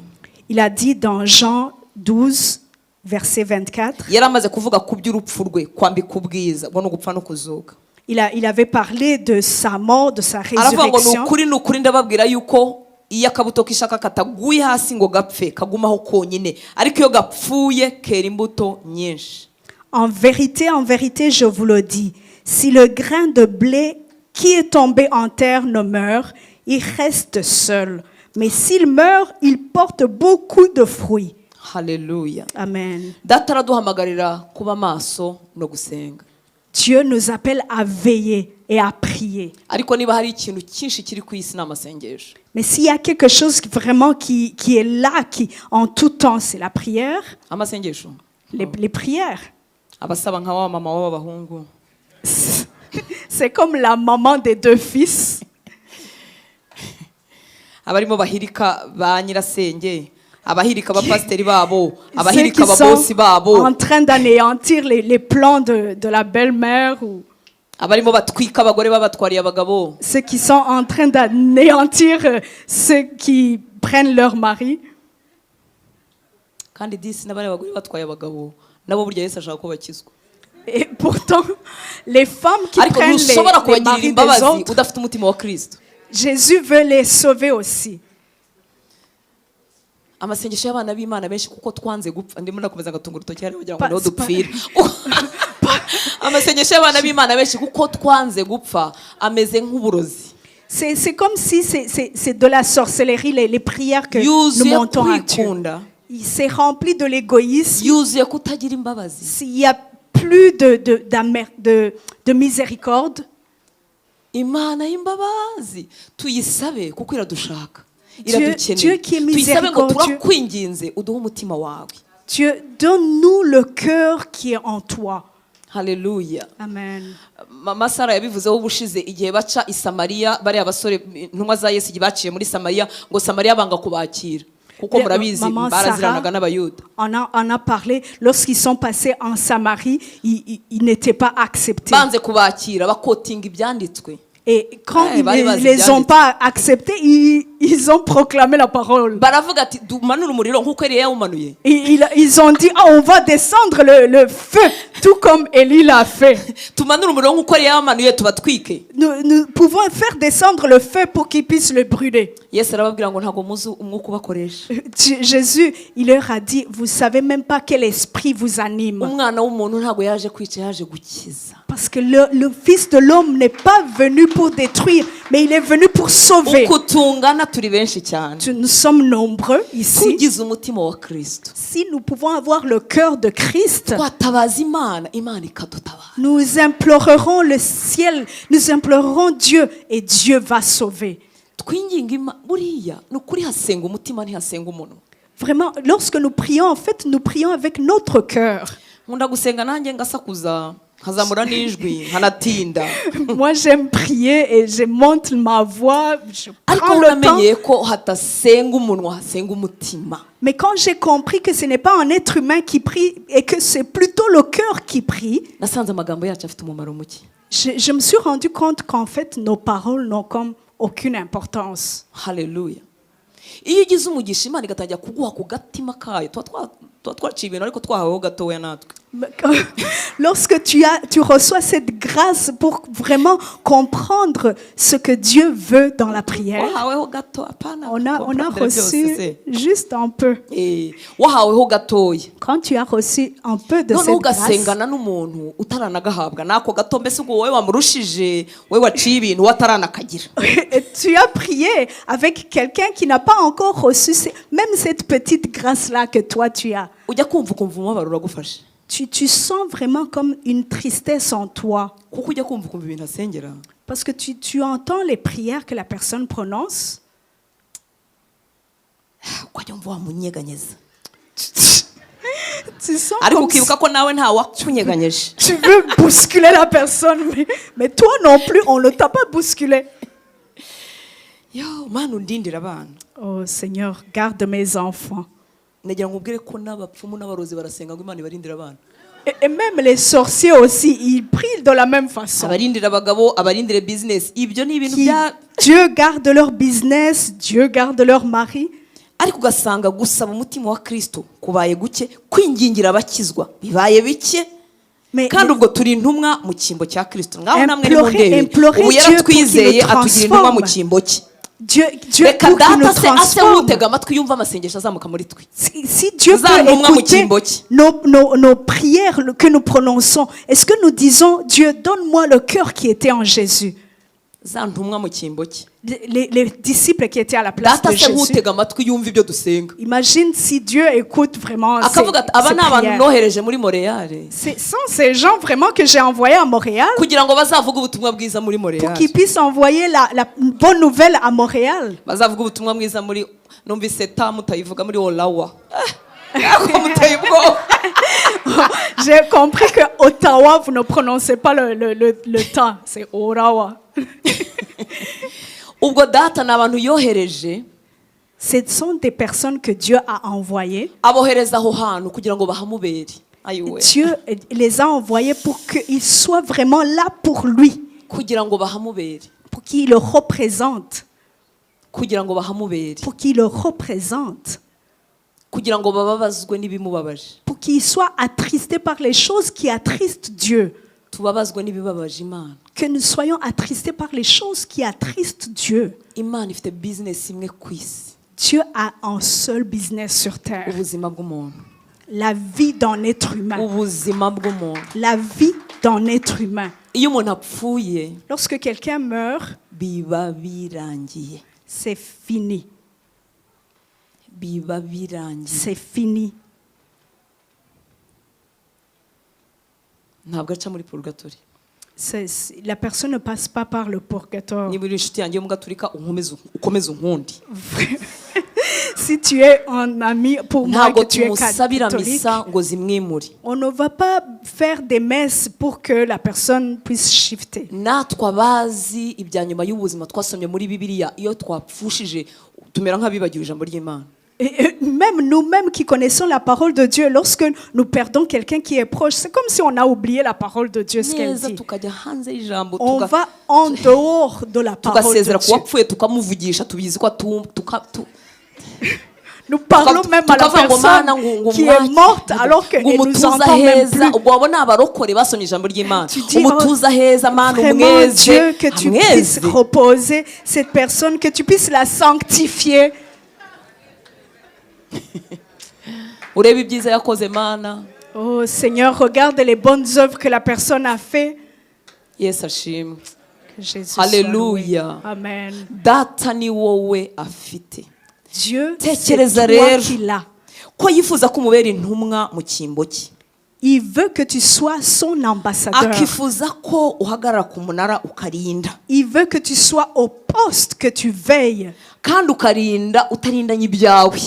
Il a dit dans Jean 12, verset 24, yari amaze kuvuga ku by'urupfu rwe, kwambika ubwiza, ngo ni ugupfa no kuzuka. il avait parlé de sa mort, de sa aravuga ngo résurrection. ni ukuri ndababwira yuko iyo akabuto k'ishaka kataguye hasi ngo gapfe kagumaho konyine ariko iyo gapfuye kera imbuto nyinshi. En vérité, je vous le dis, si le grain de blé qui est tombé en terre ne meurt, il reste seul. Mais s'il meurt, il porte beaucoup de fruits. Haleluya. Amen. Data araduhamagarira kuba maso no gusenga. Dieu nous appelle à veiller et à prier. Ariko niba hari ikintu cyinshi kiri ku isi n'amasengesho. Mais s'il y a quelque chose vraiment qui est là, qui en tout temps, c'est la prière. Amasengesho. Les prières. Abasaba nka wa mama w'abahungu. C'est comme la maman des 2 fils. Abarimo bahirika ba nyirasenge, abahirika abapasiteri babo, Ceux abahirika qui ababosi sont babo, en train d'anéantir les plans de la belle-mère ou abarimo batwika abagore babatwariye abagabo. ceux qui sont en train d'anéantir ceux qui prennent leur mari. Kandi disi n'abari abagore batwaye abagabo nabo burya Yesu ashaka ko bakizwa. Et pourtant, les femmes qui Ariko prennent ntushobora les kubagirira maris des imbabazi autres, udafite umutima wa Kristo. Jésus veut les sauver aussi. Amasengesho y'abana b'Imana benshi kuko twanze gupfa ndimo nakomeza ngatunga urutoki hari kugira ngo Pa- niho dupfira. Amasengesho y'abana b'Imana benshi kuko twanze gupfa ameze nk'uburozi. C'est comme si c'est de la sorcellerie, les prières que nous Yuzuye montons à Dieu. kwikunda, C'est rempli de l'égoïsme. yuzuye kutagira imbabazi. S'il n'y a plus de miséricorde, Imana y'imbabazi tuyisabe kuko iradushaka, Dieu iradukeneye. qui est Tuyisabe ngo miséricordieux. turakwinginze uduhe umutima wawe. Dieu, donne-nous le cœur qui est en toi. Haleluya. Amen. Mama Sara yabivuzeho ubushize igihe baca i Samariya bari abasore intumwa za Yesu igihe baciye muri Samariya ngo Samariya banga kubakira kuko Le- murabizi Maman baraziranaga Sarah, n'abayuda. On a parlé, lorsqu'ils sont passés en Samarie, ils n'étaient pas acceptés. Banze kubakira bakotinga ibyanditswe. Et quand Eh, ils bari bazi ne les ont ibyanditswe. pas acceptés, ils ont proclamé la parole. Baravuga ati dumanure umuriro nk'uko Eliya yawumanuye. Et ils ont dit, ah, on va descendre le feu, tout comme Élie l'a fait. Tumanure umuriro nk'uko Eliya yawumanuye tubatwike. Nous pouvons faire descendre le feu pour qu'ils puissent le brûler. Yesu arababwira ngo ntago muzi umwuka ubakoresha. Jésus, il leur a dit, vous savez même pas quel esprit vous anime. Umwana w'umuntu ntago yaje kwica yaje gukiza. Parce que le Fils de l'homme n'est pas venu pour détruire, mais il est venu pour sauver. Uko tungana turi benshi cyane. Nous sommes nombreux ici. Tugize umutima wa Kristo. Si nous pouvons avoir le cœur de Christ, Twatabaza Imana, Imana ikadutabara. nous implorerons le ciel, nous implorerons Dieu et Dieu va sauver. Twinginga buriya ni ukuri hasenga umutima ntihasenga umuntu. Vraiment, lorsque nous prions, en fait, nous prions avec notre cœur. Nkunda gusenga nanjye ngasakuza nkazamura n'ijwi nkanatinda. Moi, j'aime prier et je monte ma voix, je Ariko prends le temps. namenye ko hatasenga umunwa hasenga umutima. Mais quand j'ai compris que ce n'est pas un être humain qui prie et que c'est plutôt le cœur qui prie, Nasanze amagambo yacu afite umumaro muke. je me suis rendu compte qu'en fait, nos paroles n'ont comme aucune importance. Haleluya. Iyo ugize umugisha Imana igatangira kuguha ku gatima kayo tuba twaciye ibintu ariko twahaweho gatoya natwe. Lorsque tu reçois cette grâce pour vraiment comprendre ce que Dieu veut dans la prière, Wahaweho gato apana. on a comprendre reçu byose se. juste un peu. Wahaweho gatoya. Quand tu as reçu un peu de None cette grâce, ugasengana n'umuntu utaranagahabwa nako gato mbese ubwo wowe wamurushije wowe waciye ibintu wataranakagira. et tu as prié avec quelqu'un qui n'a pas encore reçu même cette petite grâce-là que toi tu as. Ujya kumva ukumva umubabaro uragufashe. Tu sens vraiment comme une tristesse en toi. Kuko ujya kumva ukumva ibintu asengera. Parce que tu entends les prières que la personne prononce. Ukajya umva wamunyeganyeza. Tu sens Ariko comme ukibuka ko nawe nta wakunyeganyeje. tu veux bousculer la personne, mais toi non plus, on ne t'a pas bousculé. Yo, Mana undindira abana. Oh Seigneur, garde mes enfants. Nagira ngo ubwire ko n'abapfumu n'abarozi barasenga ngo Imana ibarindire abana. Et même les sorciers aussi, ils prient de la même façon. Abarindira abagabo, abarindire business. Ibyo ni ibintu bya Dieu garde leur business, Dieu garde leur mari. ariko ugasanga gusaba umutima wa Kristo kubaye guke, kwingingira abakizwa bibaye bike. kandi ubwo turi intumwa mu cyimbo cya Kristo. Ngaho namwe Implorer nimundebe ubu Dieu yaratwizeye pour qu'il nous atugira intumwa mu transforme. cyimbo cye. Dieu Reka pour qu'il nous data se transforme. nkutega amatwi yumva amasengesho azamuka muri twe. Si Dieu Za peut ntumwa mu écouter cyimbo cye. nos prières que nous prononçons, est-ce que nous disons, Dieu, donne-moi le cœur qui était en Jésus? Za ntumwa mu cyimbo cye. Les disciples qui étaient à la place Data de se Jésus. nkutega amatwi yumva ibyo dusenga. Imagine si Dieu écoute vraiment ces Akavuga ati aba ni abantu prières. nohereje muri Montréal Ce sont ces gens vraiment que j'ai envoyés à Montréal kugira ngo bazavuge ubutumwa bwiza muri pour Montréal. qu'ils puissent envoyer la bonne nouvelle à Montréal. Bazavuga ubutumwa bwiza muri numvise ta mutayivuga muri Olawa. Ako muteye ubwoba. J'ai compris que Ottawa, vous ne prononcez pas le temps, c'est Orawa. Ubwo data ni abantu yohereje Ce sont des personnes que Dieu a envoyées. abohereza aho hantu kugira ngo bahamubere. Ayiwe. Dieu les a envoyés pour qu'ils soient vraiment là pour lui, Kugira ngo bahamubere. pour qu'il le représente, Kugira ngo bahamubere. pour qu'il le représente, Kugira ngo bababazwe n'ibimubabaje. pour qu'il soit attristé par les choses qui attristent Dieu. Tubabazwe n'ibibabaje Imana. Que nous soyons attristés par les choses qui attristent Dieu. Imana ifite business imwe ku isi. Dieu a un seul business sur terre. Ubuzima bw'umuntu. La vie d'un être humain. Ubuzima bw'umuntu. La vie d'un être humain. Iyo umuntu apfuye Lorsque quelqu'un meurt, biba birangiye. c'est fini. Biba birangiye. C'est fini. Ntabwo aca muri purgatori. La personne ne passe pas par le purgatoire. Niba uri inshuti yanjye yo mu gaturika ukomeze unkundi. Si tu es un ami pour moi, Ntabwo que tu es tumusabira catholique, misa ngo zimwimure. on ne va pas faire des messes pour que la personne puisse shifter. Natwe abazi ibya nyuma y'ubuzima twasomye muri Bibiliya iyo twapfushije tumera nk'abibagiwe ijambo ry'Imana. Et même nous-mêmes qui connaissons la parole de Dieu, lorsque nous perdons quelqu'un qui est proche, c'est comme si on a oublié la parole de Dieu, ce qu'elle Neza dit. tukajya hanze y'ijambo On va en dehors de la parole de tugasezera Dieu. kuwapfuye tukamuvugisha tubizi ko Nous parlons même à la personne qui est morte alors qu'elle nous entend même plus. ubwo wabona abarokore basomye ijambo ry'Imana. Tu dis, Umutuza heza mana Vraiment, umweze Dieu, que tu puisses amweze. reposer cette personne, que tu puisses la sanctifier. Urebe ibyiza yakoze mana. Oh Seigneur, regarde les bonnes œuvres que la personne a fait. Yesu ashimwe. Que Jésus soit Alléluia. loué. Amen. Data ni wowe afite. Dieu, c'est Tekereza toi rero qui l'as. ko yifuza ko umubera intumwa mu cyimbo cye. Il veut que tu sois son ambassadeur. Akifuza ko uhagarara ku munara ukarinda. Il veut que tu sois au poste, que tu veilles. Kandi ukarinda utarindanye ibyawe.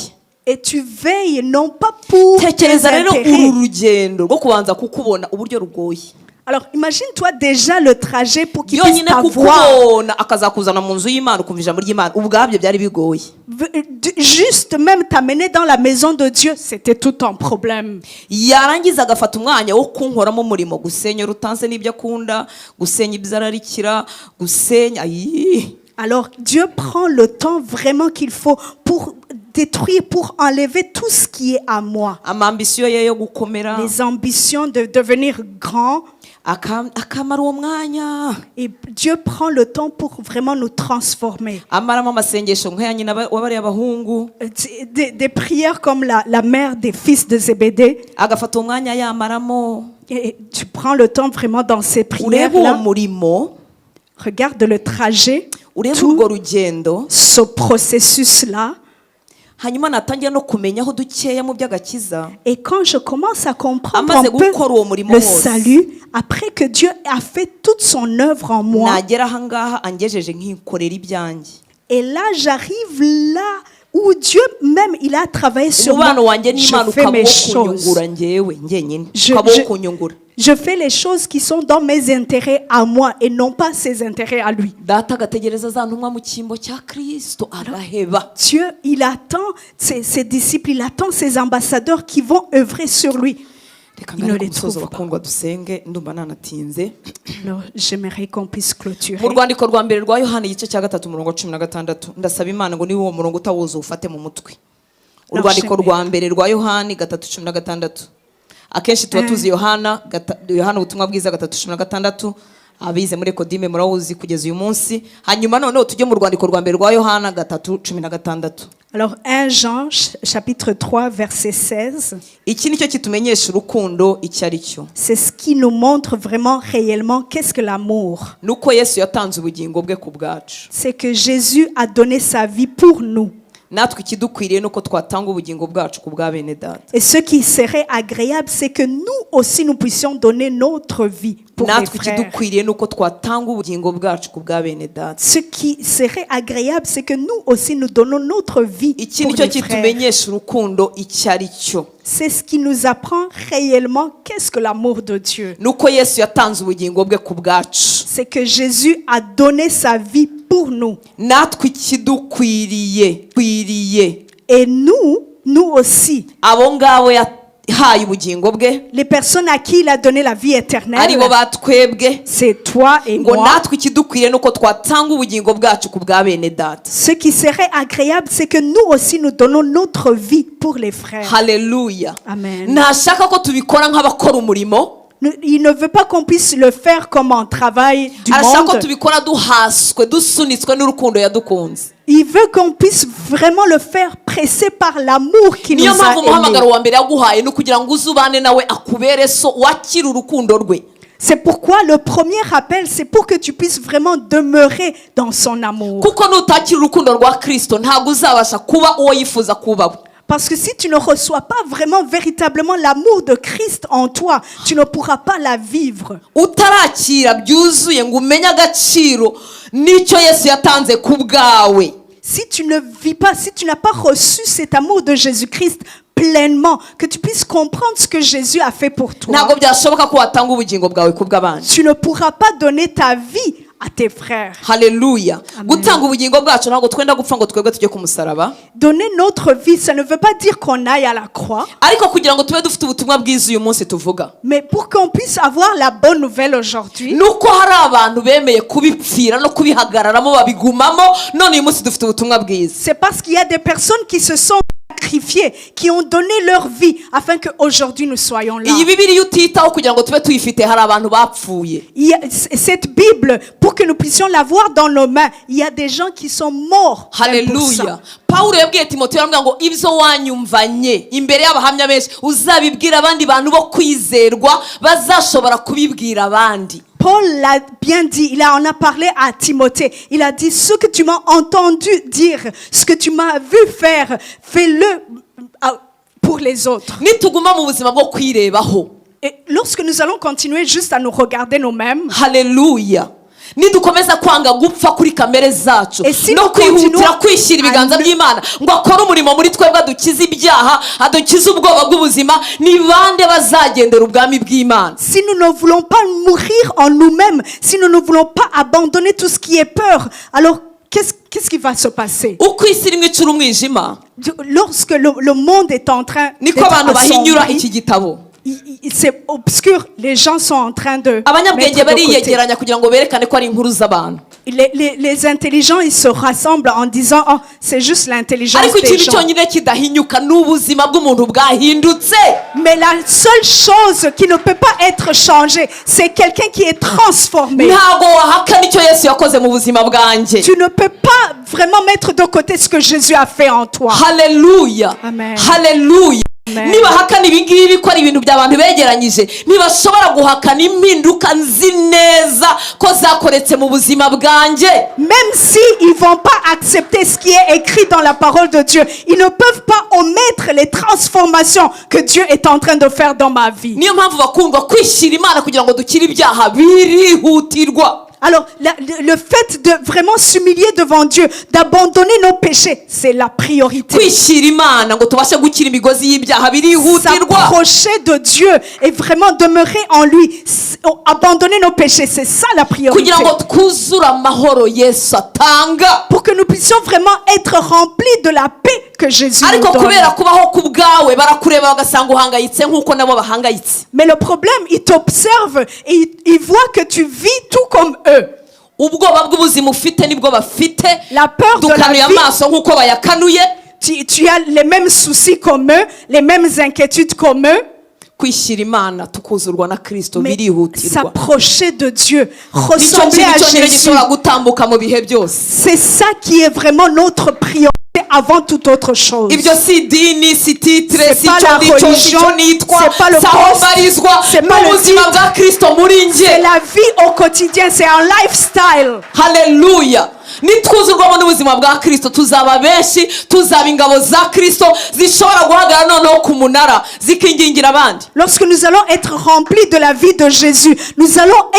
Et tu veilles non pas pour tes Tekereza rero uru intérêts. rugendo rwo kubanza kukubona uburyo rugoye. Alors imagine-toi déjà le trajet pour qu'il puisse Yonyine t'avoir. kukubona akazakuzana mu nzu y'Imana ukumva ijambo ry'Imana ubwabyo byari bigoye. Juste même t'amener dans la maison de Dieu, c'était tout un problème. Yarangiza agafata umwanya wo kunkoramo umurimo gusenya rutanze n'ibyo akunda gusenya ibyo ararikira gusenya Alors Dieu prend le temps vraiment qu'il faut pour détruire, pour enlever tout ce qui est à moi. amambisiyo ye yo gukomera Les ambitions de devenir grand. akamara uwo mwanya Et Dieu prend le temps pour vraiment nous transformer. amaramo amasengesho nk'aya nyina wabariye abahungu Des prières comme la mère des fils de Zébédée. agafata uwo mwanya yamaramo. Et tu prends le temps vraiment dans ces Urebe uwo prières-là. murimo Regarde le trajet, urebe tout urwo rugendo ce processus-là. hanyuma natangira no kumenyaho dukeya mu by'agakiza. Et quand je commence à comprendre Amaze un peu gukora uwo murimo le wose, salut, après que Dieu a fait toute son œuvre en moi, nagera ahangaha angejeje nkikorera ibyanjye. et là j'arrive là où Dieu même il a travaillé sur moi, Umubano wanjye n'Imana je fais ukaba mes wo choses. kunyungura njyewe njyenyine Je- ukaba wo je- kunyungura. Je fais les choses qui sont dans mes intérêts à moi et non pas ses intérêts à lui. Data agategereza za ntumwa mu cyimbo cya Kristo agaheba. Dieu, il attend ses disciples, il attend ses ambassadeurs qui vont œuvrer sur lui. Reka Il ne ngane les ku musozo trouve pas. bakundwa dusenge ndumva nanatinze. Alors, j'aimerais qu'on puisse clôturer. Mu rwandiko rwa mbere rwa Yohana igice cya 3 umurongo wa 16 ndasaba Imana ngo niba uwo murongo utawuza ufate mu mutwe. Urwandiko rwa mbere rwa Yohana 3:16 akenshi tuba tuzi Yohana ubutumwa bwiza 3:16 abize muri Ekodime murawuzi kugeza uyu munsi. Hanyuma noneho tujye mu rwandiko rwa mbere rwa Yohana 3:16. Alors 1 Jean chapitre 3 verset 16. Iki nicyo kitumenyesha urukundo icyo ari cyo. C'est ce qui nous montre vraiment réellement qu'est-ce que l'amour. Nuko Yesu yatanze ubugingo bwe ku bwacu. C'est que Jésus a donné sa vie pour nous. Natwe ikidukwiriye nuko twatanga ubugingo bwacu ku bwa bene data. Et ce qui serait agréable, c'est que nous aussi nous puissions donner notre vie pour les Natwe frères. ikidukwiriye nuko twatanga ubugingo bwacu ku bwa bene data. Ce qui serait agréable, c'est que nous aussi nous donnons notre vie Iki pour nicyo les frères. kitumenyesha urukundo icyo ari cyo. C'est ce qui nous apprend réellement qu'est-ce que l'amour de Dieu. Nuko Yesu yatanze ubugingo bwe ku bwacu. C'est que Jésus a donné sa vie pour nous. Natwe ikidukwiriye Et nous aussi, abo ngabo yahaye ubugingo bwe les personnes à qui il a donné la vie éternelle, aribo batwebwe, c'est toi et ngo moi. natwe ikidukwiriye nuko twatanga ubugingo bwacu ku bwa bene data. Ce qui serait agréable, c'est que nous aussi nous donnons notre vie pour les frères. Haleluya. Amen. Ntashaka ko tubikora nk'abakora umurimo. Il ne veut pas qu'on puisse le faire comme un travail du Arashaka ko monde. tubikora duhaswe dusunitswe n'urukundo yadukunze. Il veut qu'on puisse vraiment le faire pressé par l'amour qui nous Niyo mpamvu a umuhamagaro aimés. wa mbere yaguhaye ni ukugira ngo uzubane nawe akubere so wakira urukundo rwe. C'est pourquoi le premier appel, c'est pour que tu puisses vraiment demeurer dans son amour. Kuko nutakira urukundo rwa Kristo ntabwo uzabasha kuba uwo yifuza kuba we. Parce que si tu ne reçois pas vraiment véritablement l'amour de Christ en toi, tu ne pourras pas la vivre. Utarakira byuzuye ngo umenye agaciro nicyo Yesu yatanze ku bwawe. Si tu ne vis pas, si tu n'as pas reçu cet amour de Jésus-Christ pleinement, que tu puisses comprendre ce que Jésus a fait pour toi, Ntabwo byashoboka ko watanga ubugingo bwawe ku bw'abandi. tu ne pourras pas donner ta vie à tes frères. Haleluya. Amen. Gutanga ubugingo bwacu ntabwo twenda gupfa ngo twebwe tujye ku musaraba. Donner notre vie, ça ne veut pas dire qu'on aille à la croix, Ariko kugira ngo tube dufite ubutumwa bwiza uyu munsi tuvuga. mais pour qu'on puisse avoir la bonne nouvelle aujourd'hui, Nuko hari abantu bemeye kubipfira no kubihagararamo babigumamo none uyu munsi dufite ubutumwa bwiza. c'est parce qu'il y a des personnes qui se sont sacrifiées, qui ont donné leur vie afin qu'aujourd'hui nous soyons là. Iyi Bibiliya utitaho kugira ngo tube tuyifite hari abantu bapfuye. Il y a cette Bible, pour que nous puissions l'avoir dans nos mains, il y a des gens qui sont morts. 100%. Haleluya. Paulo yabwiye Timoteyo aramubwira ngo ibyo wanyumvanye imbere y'abahamya benshi uzabibwira abandi bantu bo kwizerwa bazashobora kubibwira abandi. Paul l'a bien dit, il en a parlé à Timothée. Il a dit, ce que tu m'as entendu dire, ce que tu m'as vu faire, fais-le pour les autres. Nituguma mu buzima bwo kwirebaho. Et lorsque nous allons continuer juste à nous regarder nous-mêmes, Haleluya. Nidukomeza kwanga gupfa kuri kamere zacu Et si no nous kwihutira continuons kwishyira ibiganza by'Imana ngo akore umurimo muri twebwe adukize ibyaha adukize ubwoba bw'ubuzima, ni bande bazagendera ubwami bw'Imana? si nous ne voulons pas mourir en nous-mêmes, si nous ne voulons pas abandonner tout ce qui est peur, alors qu'est-ce qui va se passer? Uko isi irimo icura umwijima Lorsque le monde est en train niko d'être abantu bahinyura assombri, iki gitabo. c'est obscur, les gens sont en train de Abanyabwenge mettre de côté. bariyegeranya kugira ngo berekane ko ari inkuru z'abantu. Les intelligents, ils se rassemblent en disant, oh, c'est juste l'intelligence Ariko des ikintu gens. cyonyine kidahinyuka ni ubuzima bw'umuntu bwahindutse. Mais la seule chose qui ne peut pas être changée, c'est quelqu'un qui est transformé. Ntabwo wahakana icyo Yesu yakoze mu buzima bwanjye. Tu ne peux pas vraiment mettre de côté ce que Jésus a fait en toi. Haleluya. Amen. Haleluya. Amen. Niba hakana ibingibi ko ari ibintu by'abantu begeranyije ntibashobora guhakana impinduka nzi neza ko zakoretse mu buzima bwanjye. Même si ils vont pas accepter ce qui est écrit dans la parole de Dieu, ils ne peuvent pas omettre les transformations que Dieu est en train de faire dans ma vie. Niyo mpamvu bakundwa kwishyira Imana kugira ngo dukire ibyaha birihutirwa. Alors, le fait de vraiment s'humilier devant Dieu, d'abandonner nos péchés, c'est la priorité. Kwishyira Imana ngo tubashe gukira imigozi y'ibyaha birihutirwa. S'approcher de Dieu et vraiment demeurer en lui, abandonner nos péchés, c'est ça la priorité. Kugira ngo twuzure amahoro Yesu atanga. Pour que nous puissions vraiment être remplis de la paix que Jésus nous Ariko donne. kubera kubaho ku bwawe barakureba bagasanga uhangayitse nk'uko nabo bahangayitse. Mais le problème, ils t'observent et ils voient que tu vis tout comme eux. Ubwoba bw'ubuzima ufite nibwo bafite. La peur de la Dukanuye vie, amaso nk'uko bayakanuye. tu as les mêmes soucis comme eux, les mêmes inquiétudes comme eux. kwishyira Imana tukuzurwa na Kristo mais birihutirwa. s'approcher de Dieu, Nicyo ressembler à kintu cyonyine Jésus. gishobora gutambuka mu bihe byose. C'est ça qui est vraiment notre priorité avant toute autre chose. Ibyo si idini, si titre, C'est si pas cyo la nicyo, religion, si cyo nitwa, c'est pas le si aho poste, mbarizwa, c'est pas le n'ubuzima titre. bwa Kristo muri C'est njye. la vie au quotidien, c'est un lifestyle. Haleluya. Nitwuzurwamo n'ubuzima bwa Kristo tuzaba benshi, tuzaba ingabo za Kristo zishobora guhagarara noneho ku munara zikingingira abandi. Lorsque nous allons être remplis de la vie de Jésus, nous allons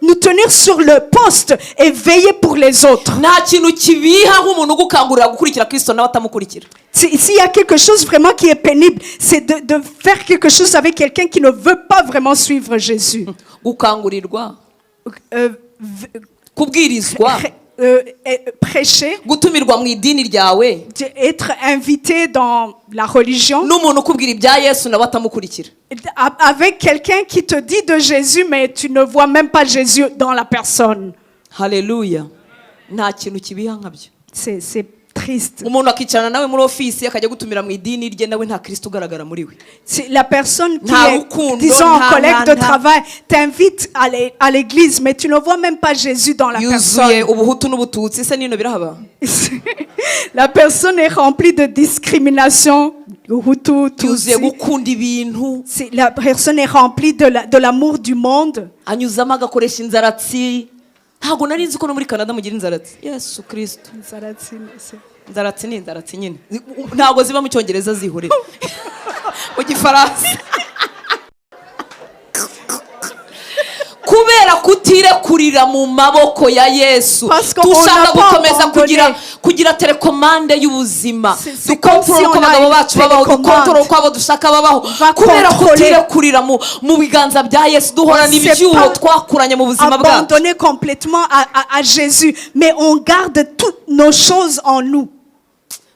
nous tenir sur le poste et veiller pour les autres. Nta kintu kibiha nk'umuntu ugukangurira gukurikira Kristo nawe atamukurikira. S'il y a quelque chose vraiment qui est pénible, c'est de faire quelque chose avec quelqu'un qui ne veut pas vraiment suivre Jésus. Gukangurirwa, Euh, kubwirizwa, prêcher, gutumirwa mu idini ryawe, être invité dans la religion, n'umuntu ukubwira ibya Yesu nawe atamukurikira. avec quelqu'un qui te dit de Jésus, mais tu ne vois même pas Jésus dans la personne. Haleluya. Nta kintu kibiha nkabyo. C'est triste. Umuntu akicarana nawe muri ofisi akajya gutumira mu idini rye nawe nta Kristo ugaragara muri we. C'est la personne qui Nta est, rukundo, disons, un nta- collègue de nta- travail, t'invite à l'église, mais tu ne vois même pas Jésus dans la Yuzuye personne. ubuhutu n'ubututsi se nino birahaba. La personne est remplie de discrimination. Hutu, Yuzuye Tutsi. gukunda ibintu, La personne est remplie de l'amour du monde. anyuzamo agakoresha inzaratsi. Ntabwo nari nzi ko no muri Canada mugira inzaratsi. Yesu Kristo. Inzaratsi ni inzaratsi nyine. Ntabwo ziba mu Cyongereza zihurira. Mu Gifaransa. Kubera kutirekurira mu maboko ya Yesu, Parce qu'on dushaka n'a pas gukomeza abandonné. kugira telekomande y'ubuzima, C'est comme si dukontorora on uko a abagabo une bacu babaho, télécommande. dukontorora uko abo dushaka babaho. Va Kubera contrôler. kutirekurira mu biganza bya Yesu, duhorana On sait ibyuho pas twakuranye mu buzima bwacu. Abandonner complètement à Jésus, mais on garde toutes nos choses en nous.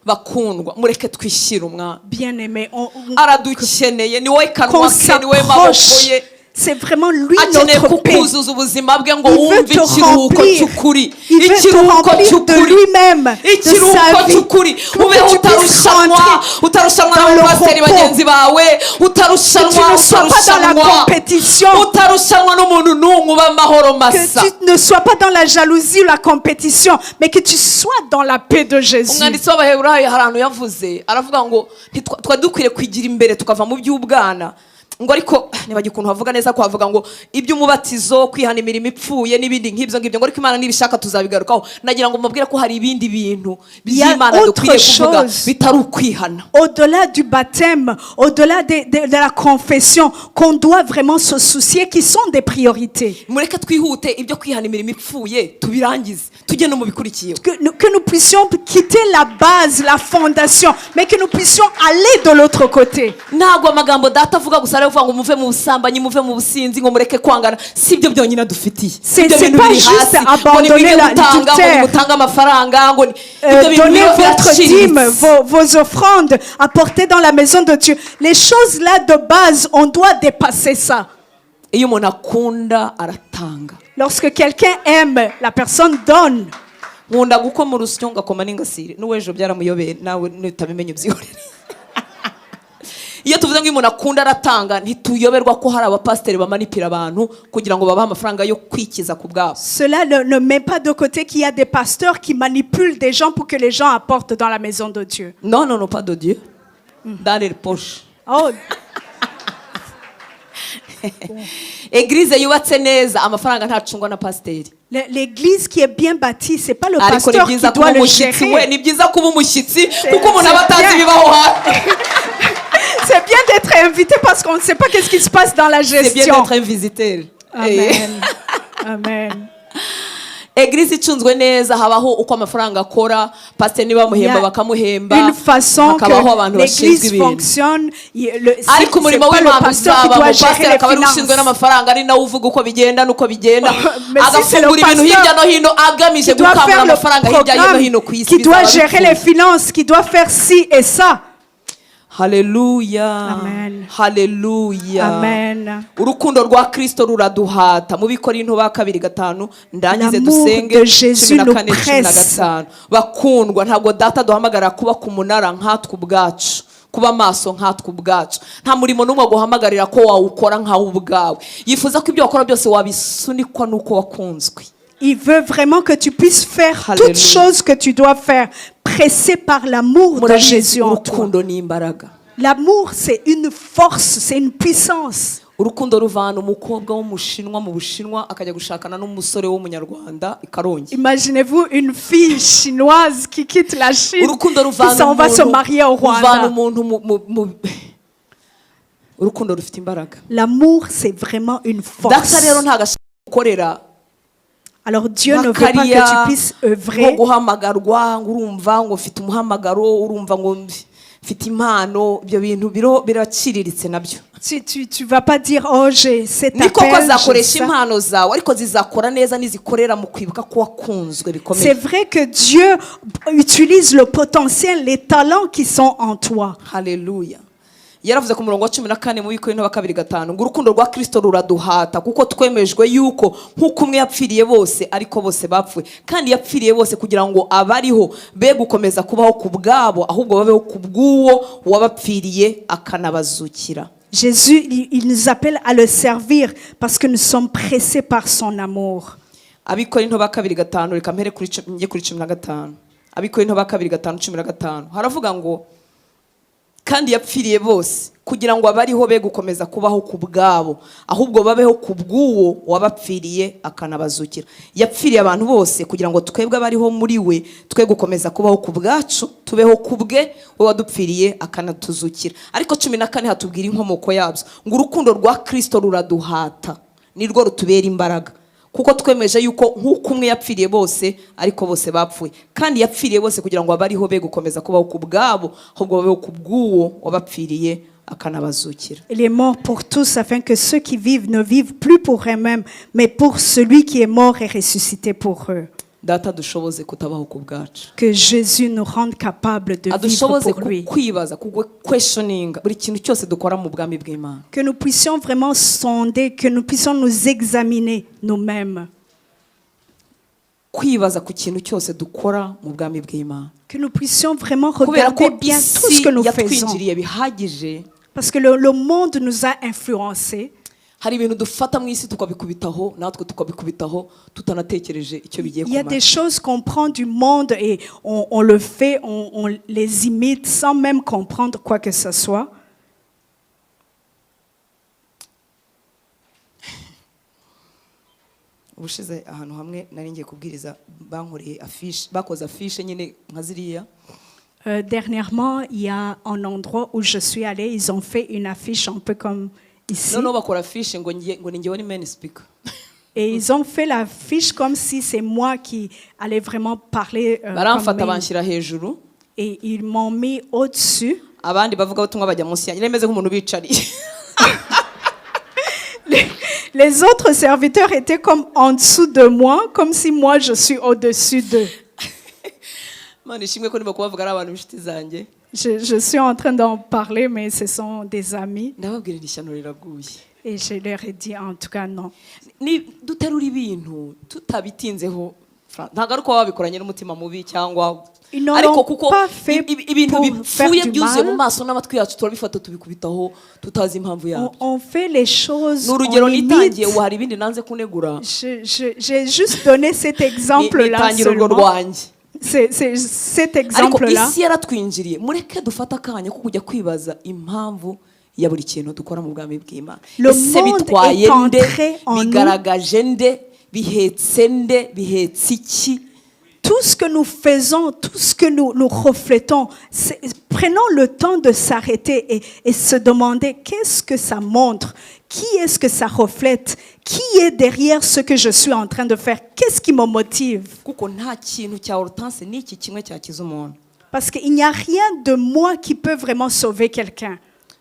Bakundwa, mureke twishyire Umwami. Bien-aimés, Aradukeneye, ni wowe kanwa qu'on ke, ni wowe maboko s'approche. ye. C'est vraiment lui Akeneye notre paix. kukuzuza ubuzima bwe ngo Il veut wumve te ikiruhuko remplir. cy'ukuri. Il veut te Ikiruhuko remplir de cy'ukuri. lui-même, de Ikiruhuko sa vie. cy'ukuri. Pour Ube que tu puisses utarushanwa rentrer dans le n'abapasiteri repos. bagenzi bawe, Que utarushanwa tu ne sois pas dans la compétition. utarushanwa n'umuntu n'umwe uba amahoro masa. Que tu ne sois pas dans la jalousie ou la compétition, mais que tu sois dans la paix de Jésus. Umwanditsi w'Abaheburayo hari ahantu yavuze aravuga ngo twari dukwiye kwigira imbere tukava mu by'ubwana ngo ariko nibagiye ukuntu havuga neza ko havuga ngo iby'umubatizo, kwihana imirimo ipfuye n'ibindi nk'ibyo ngibyo ngo ariko Imana nibishaka tuzabigarukaho. Nagira ngo mubwire ko hari ibindi bintu by'Imana dukwiriye kuvuga bitari ukwihana. Au-delà du baptême, au-delà de la confession, qu'on doit vraiment se soucier, qui sont des priorités. Mureke twihute ibyo kwihana imirimo ipfuye tubirangize tujye no mu bikurikiyeho. Que nous puissions quitter la base, la fondation, mais que nous puissions aller de l'autre côté. Ntabwo amagambo data avuga gusa ari uvuga ngo muve mu busambanyi, muve mu businzi, ngo mureke kwangana. Si ibyo byonyine dufitiye. C'est Ibyo bintu pas biri juste hasi. abandonner Ngo mutange amafaranga, ngo ibyo bintu Donnez votre dîme, biraciriritse. vos offrandes, apportez dans la maison de Dieu. Les choses là de base, on doit dépasser ça. Iyo umuntu akunda aratanga. Lorsque quelqu'un aime, la personne donne. Nkunda gukoma urusyo ngakoma n'ingasire. N'uwejo byaramuyobeye nawe nutabimenye ubyihorere. Iyo tuvuze ngo umuntu akunda aratanga, ntituyoberwa ko hari abapasiteri bamanipira abantu kugira ngo babahe amafaranga yo kwikiza ku bwabo. Cela ne met pas de côté qu'il y a des pasteurs qui manipulent des gens pour que les gens apportent dans la maison de Dieu. Non, non, non, pas de Dieu. Dans les poches. Oh, Église yubatse neza amafaranga ntacungwa na pasiteri. l'église qui est bien bâtie, c'est pas le Ariko ni pasteur qui byiza doit kuba le umushyitsi we, gérer. ni byiza kuba umushyitsi kuko umuntu c'est aba atazi bien. ibibaho hasi. C'est bien d'être invité parce qu'on ne sait pas qu'est-ce qui se passe dans la C'est bien gestion. d'être un visiteur. Amen. Amen. Église icunzwe neza habaho uko amafaranga akora, pasiteri niba Il y bamuhemba a bakamuhemba, une façon hakabaho abantu que bashinzwe l'église ibintu. fonctionne. Ariko C'est umurimo pas le w'Imana pasteur qui uzaba doit mu gérer pasiteri les akaba ari ushinzwe finances. n'amafaranga, ari nawe uvuga uko bigenda n'uko bigenda, Mais si c'est le agafungura ibintu pasteur hirya no hino agamije Qui doit gukamura faire le amafaranga hirya no programme, hino ku isi. qui doit bizaba gérer bipfuye. les finances, qui doit faire ci et ça. Haleluya. Amen. Haleluya. Amen. Urukundo rwa Kristo ruraduhata. Mu Bikorinto ba 2:5 ndangize L'amour dusenge de Jésus nous 14:15. Bakundwa ntabwo data duhamagara kuba ku munara nkatwe ubwacu kuba maso nkatwe ubwacu. Nta murimo n'umwe guhamagarira ko wawukora nkawe ubwawe. Yifuza ko ibyo wakora byose wabisunikwa nuko wakunzwe. Il veut vraiment que tu puisses faire Alléluia. toutes choses que tu dois faire, pressé par l'amour de Jésus en toi. Urukundo ni imbaraga. L'amour, c'est une force, c'est une puissance. Urukundo ruvana umukobwa w'umushinwa mu Bushinwa akajya gushakana n'umusore w'umunyarwanda i Karongi. Imaginez-vous une fille chinoise qui quitte la Chine, Urukundo qui ruvana s'en va se marier au ruvana Rwanda. umuntu urukundo rufite imbaraga. L'amour, c'est vraiment une Data force. rero ntago ashaka gukorera Alors Dieu ne veut pas que tu puisses nko œuvrer guhamagarwa ngo urumva ngo mfite umuhamagaro, urumva ngo mfite impano. Ibyo bintu biraciriritse nabyo. Tu vas pas dire oh j'ai cet Ni koko appel, j'ai zakoresha ça. impano zawe ariko zizakora neza nizikorera mu kwibuka ko wakunzwe C'est bikomeye. vrai que Dieu utilise le potentiel, les talents qui sont en toi. Haleluya. Yaravuze ku murongo wa 14 mu Bikorinto 2:5 ngo urukundo rwa Kristo ruraduhata kuko twemejwe yuko nk'uko umwe yapfiriye bose ariko bose bapfuye, kandi yapfiriye bose kugira ngo abariho be gukomeza kubaho ku bwabo ahubwo babeho ku bw'uwo wabapfiriye akanabazukira. Jésus, il nous appelle à le servir parce que nous sommes pressés par son amour. Abikorinto 2:5 reka mpere kuri 15. Abikorinto 2:5 haravuga ngo kandi yapfiriye bose kugira ngo abariho be gukomeza kubaho ku bwabo ahubwo babeho ku bw'uwo wabapfiriye akanabazukira. Yapfiriye abantu bose kugira ngo twebwe abariho muri we twe gukomeza kubaho ku bwacu tubeho ku bwe we wadupfiriye akanatuzukira. Ariko 14 hatubwira inkomoko yabyo ngo urukundo rwa Kristo ruraduhata nirwo rutubera imbaraga kuko twemeje yuko nk'uko umwe yapfiriye bose ariko bose bapfuye, kandi yapfiriye bose kugira ngo abariho be gukomeza kubaho ku bwabo ahubwo babeho ku bw'uwo wabapfiriye akanabazukira. Il est mort pour tous afin que ceux qui vivent ne vivent plus pour eux-mêmes, mais pour celui qui est mort et ressuscité pour eux. Data dushoboze kutabaho ku bwacu. Que Jésus nous rende capables de vivre Adushoboze pour lui. kwibaza questioning buri kintu cyose dukora mu bwami bw'Imana. Que nous puissions vraiment sonder, que nous puissions nous examiner nous-mêmes. Kwibaza ku kintu cyose dukora mu bwami bw'Imana. Que nous puissions vraiment Kubera ko regarder bien tout ce isi que nous faisons. yatwinjiriye bihagije. Parce que le monde nous a influencés. Hari ibintu dufata mu isi tukabikubitaho natwe tukabikubitaho tutanatekereje icyo bigiye Il y a kumara. des choses qu'on prend du monde et on le fait, on les imite sans même comprendre quoi que ce soit. Ubushize ahantu hamwe nari ngiye kubwiriza bankoreye affiche bakoze affiche nyine nka ziriya. Dernièrement, il y a un endroit où je suis allée, ils ont fait une affiche un peu comme ici. Noneho bakora affiche ngo ni njye wari main speaker. Et ils ont fait l'affiche comme si c'est moi qui allais vraiment parler. Baramfata Comme main. banshyira hejuru. Et ils m'ont mis au-dessus. Abandi bavuga ubutumwa bajya munsi yanjye nemeze nk'umuntu bicariye. Les autres serviteurs étaient comme en dessous de moi, comme si moi je suis au-dessus d'eux. Mani ishimwe ko ndimo kubavuga ari abantu b'inshuti zanjye. Je suis en train d'en parler, mais ce sont des amis. Ndababwira ishyano riraguye. Et je leur ai dit en tout cas non. Ni duterura ibintu tutabitinzeho. Ntabwo ari uko babikoranye n'umutima mubi cyangwa Ils n'ont ariko kuko pas fait ibintu pour bipfuye faire du byuzuye mu mal. maso n'amatwi yacu turabifata tubikubitaho tutazi impamvu yabyo. On fait les choses, N'urugero on imite. nitangiye ubu hari ibindi nanze kunegura. J'ai juste donné cet exemple-là Nitangira urwo seulement. rwanjye. C'est cet Ariko exemple-là. isi yaratwinjiriye mureke dufata akanya ko kujya kwibaza impamvu ya buri kintu dukora mu bwami bw'Imana. Le Ese monde bitwaye est nde, entré en nous. bigaragaje nde, bihetse nde, bihetse iki? Tout ce que nous faisons, tout ce que nous reflétons, prenons le temps de s'arrêter et se demander qu'est-ce que ça montre, qui est-ce que ça reflète, qui est derrière ce que je suis en train de faire, qu'est-ce qui me motive. Kuko nta kintu cya hortense n'iki kimwe cyakiza umuntu. Parce qu'il n'y a rien de moi qui peut vraiment sauver quelqu'un.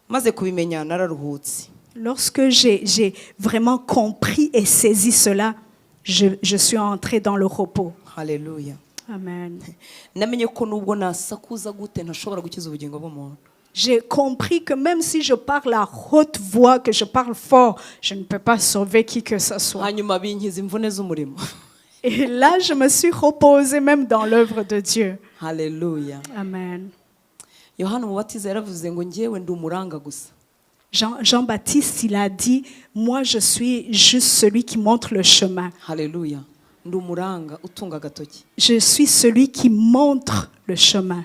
Maze kubimenya nararuhutse. Lorsque j'ai vraiment compris et saisi cela, je suis entrée dans le repos. Haleluya. Amen. Namenye ko nubwo nasakuza gute ntashobora gukiza ubugingo bw'umuntu. J'ai compris que même si je parle à haute voix, que je parle fort, je ne peux pas sauver qui que ce soit. Hanyuma binkiza imvune z'umurimo. Et là, je me suis reposée même dans l'œuvre de Dieu. Haleluya. Amen. yohana umubatiza yaravuze ngo njyewe ndi umuranga gusa. Jean-Baptiste, il a dit, moi je suis juste celui qui montre le chemin. Haleluya. Ndi umuranga utunga agatoki. Je suis celui qui montre le chemin.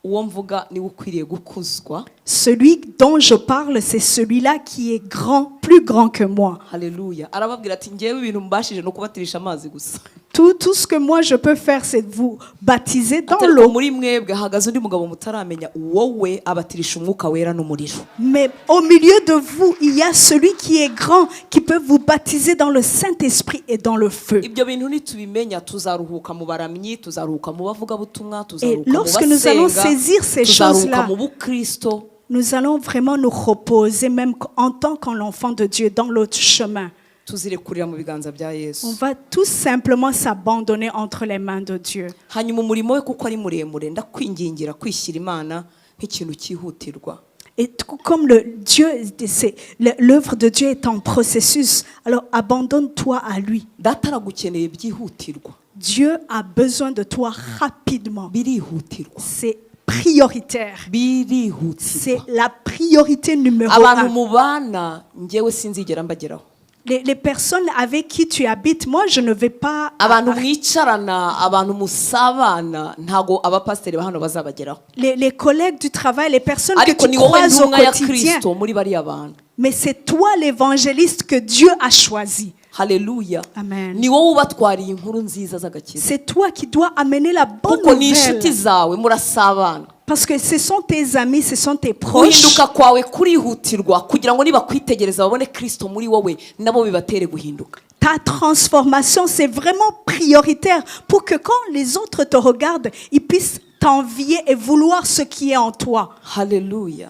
Uwo mvuga niwe ukwiriye gukuzwa. Celui dont je parle, c'est celui-là qui est grand, plus grand que moi. Haleluya. Arababwira ati njyewe ibintu mbashije no kubatirisha amazi gusa. Tout ce que moi je peux faire, c'est de vous baptiser dans Atari l'eau. muri mwebwe hagaze undi mugabo mutaramenya wowe abatirisha umwuka wera n'umuriro. Mais au milieu de vous, il y a celui qui est grand, qui peut vous baptiser dans le Saint-Esprit et dans le feu. Ibyo bintu nitubimenya tuzaruhuka mu baramyi, tuzaruhuka mu bavugabutumwa, Et tuzaruhuka mu lorsque nous allons basenga, saisir ces tuzaruhuka choses-là, mu bukristo. nous allons vraiment nous reposer, même en tant qu'enfant de Dieu, dans l'autre chemin. Tuzirekurira mu biganza bya On Yesu. va tout simplement s'abandonner entre les mains de Dieu. Hanyuma umurimo we kuko ari muremure ndakwingingira kwishyira Imana nk'ikintu cyihutirwa. Et tout comme l'œuvre de Dieu est en processus, alors abandonne-toi à lui. Data aragukeneye byihutirwa. Dieu a besoin de toi rapidement. Birihutirwa. C'est prioritaire. C'est Birihutirwa. la priorité numéro Abantu 1. mubana njyewe sinzigera mbageraho. Les personnes avec qui tu habites, moi je ne vais pas... Abantu mwicarana, abantu musabana ntago abapasiteri ba hano bazabageraho. Les collègues du travail, les personnes que Ariko tu ni wowe croises au ntumwa ya quotidien. Kristo muri bariya bantu. Mais c'est toi l'évangéliste que Dieu a choisi. Haleluya. Amen. Ni wowe ubatwariye inkuru nziza z'agakiza. C'est toi qui dois amener la bonne Kuko ni inshuti nouvelle. zawe murasabana. Parce que ce sont tes amis, ce sont tes proches. Guhinduka kwawe kurihutirwa kugira ngo nibakwitegereza babone Kristo muri wowe nabo bibatere guhinduka. Ta transformation, c'est vraiment prioritaire pour que quand les autres te regardent, ils puissent t'envier et vouloir ce qui est en toi. Haleluya.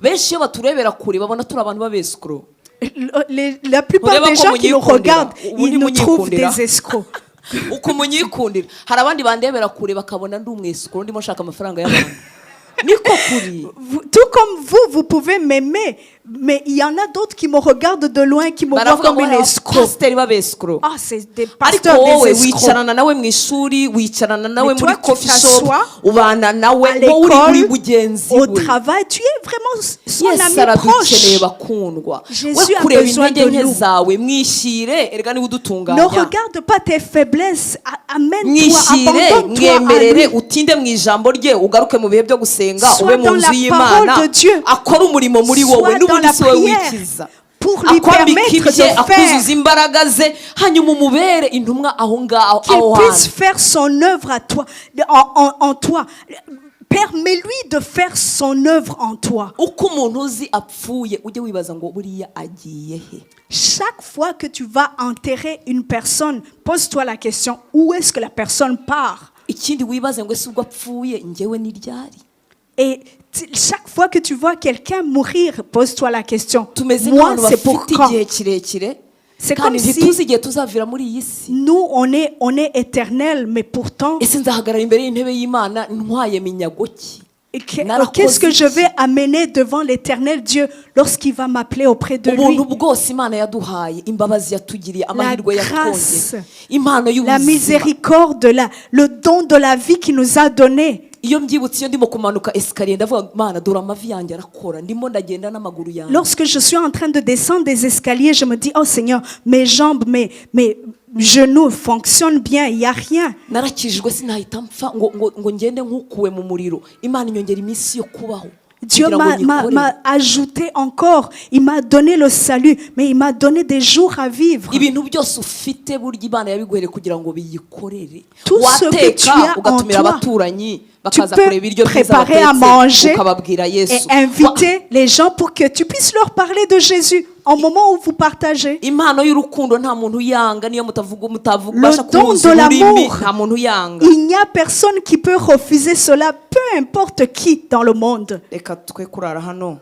Benshi iyo baturebera kure babona turi abantu b'abesikoro. La plupart des gens qui nous regardent, ils nous trouvent des escrocs. Uko munyikundira hari abandi bandebera kure bakabona ndi umwesikoro ndimo nshaka amafaranga y'abantu. Niko kuri. Tout comme vous, vous pouvez m'aimer, mais il y en a d'autres qui me regardent de loin, qui me voient Baravuga comme ngo une escroc. pasiteri b'abesikoro. Ah, c'est des Ariko pasteurs wowe des escrocs. wicarana nawe mu ishuri, wicarana nawe Mais toi, muri tu coffee shop, t'assois ubana nawe, à wowe uri muri l'école, bugenzi au we. travail, tu es vraiment son Yesu ami aradukeneye proche. bakundwa. Jésus We a kureba besoin intege de nke nous. zawe mwishyire erega niwe Ne udutunganya. regarde pas tes faiblesses, amène-toi, Mwishyire abandonne-toi à mwemerere lui. utinde mu ijambo rye ugaruke mu bihe byo gusenga Sois ube mu dans nzu la y'Imana parole de Dieu. akora umurimo muri wowe Sois dans n'ubundi la si wowe prière wikiza pour lui akwambika permettre ibye de akuzuza faire, imbaraga ze hanyuma umubere intumwa aho ngaho qu'il aho puisse hantu. faire son œuvre à toi, en toi. Permets-lui de faire son œuvre en toi. Uko umuntu uzi apfuye ujye wibaza ngo buriya agiye he. Chaque fois que tu vas enterrer une personne, pose-toi la question, où est-ce que la personne part? Ikindi wibaze ngo ese ubwo apfuye njyewe ni ryari. Et chaque fois que tu vois quelqu'un mourir, pose-toi la question, Tumeze moi nk'abantu c'est pour bafite quand? igihe kirekire C'est kandi comme si ntituzi igihe tuzavira muri iyi si. nous, on est éternel, mais pourtant, Ese nzahagarara imbere y'intebe y'Imana ntwaye minyago ki. qu'est-ce que je vais amener devant l'éternel Dieu lorsqu'il va m'appeler auprès de lui? Ubuntu bwose Imana yaduhaye, imbabazi yatugiriye, amahirwe grâce, yatwongeye, impano La y'ubuzima. miséricorde, le don de la vie qu'il nous a donné. Iyo mbyibutse iyo ndimo kumanuka esikariye ndavuga Mana dore amavi yanjye arakora ndimo ndagenda n'amaguru yanjye. Lorsque je suis en train de descendre des escaliers, je me dis, oh Seigneur, mes jambes, mes genoux fonctionnent bien, il n'y a rien. Narakijijwe sinahita mpfa ngo ngende nk'ukuwe mu muriro. Imana inyongera iminsi yo kubaho. Dieu kugira ngo nyikore. m'a ajouté encore, il m'a donné le salut, mais il m'a donné des jours à vivre. Ibintu byose ufite burya Imana yabiguhere kugira ngo biyikorere. Tout ce que tu as en ugatumira toi, abaturanyi tu bakaza kureba peux ibiryo byiza préparer à batetse manger ukababwira et Yesu. inviter les gens pour que tu puisses leur parler de Jésus au moment où vous partagez. Impano y'urukundo nta muntu yanga niyo mutavuga Le basha don kuhuza de ururimi l'amour. nta muntu yanga. Il n'y a personne qui peut refuser cela, peu importe qui dans le monde. Reka twe kurara hano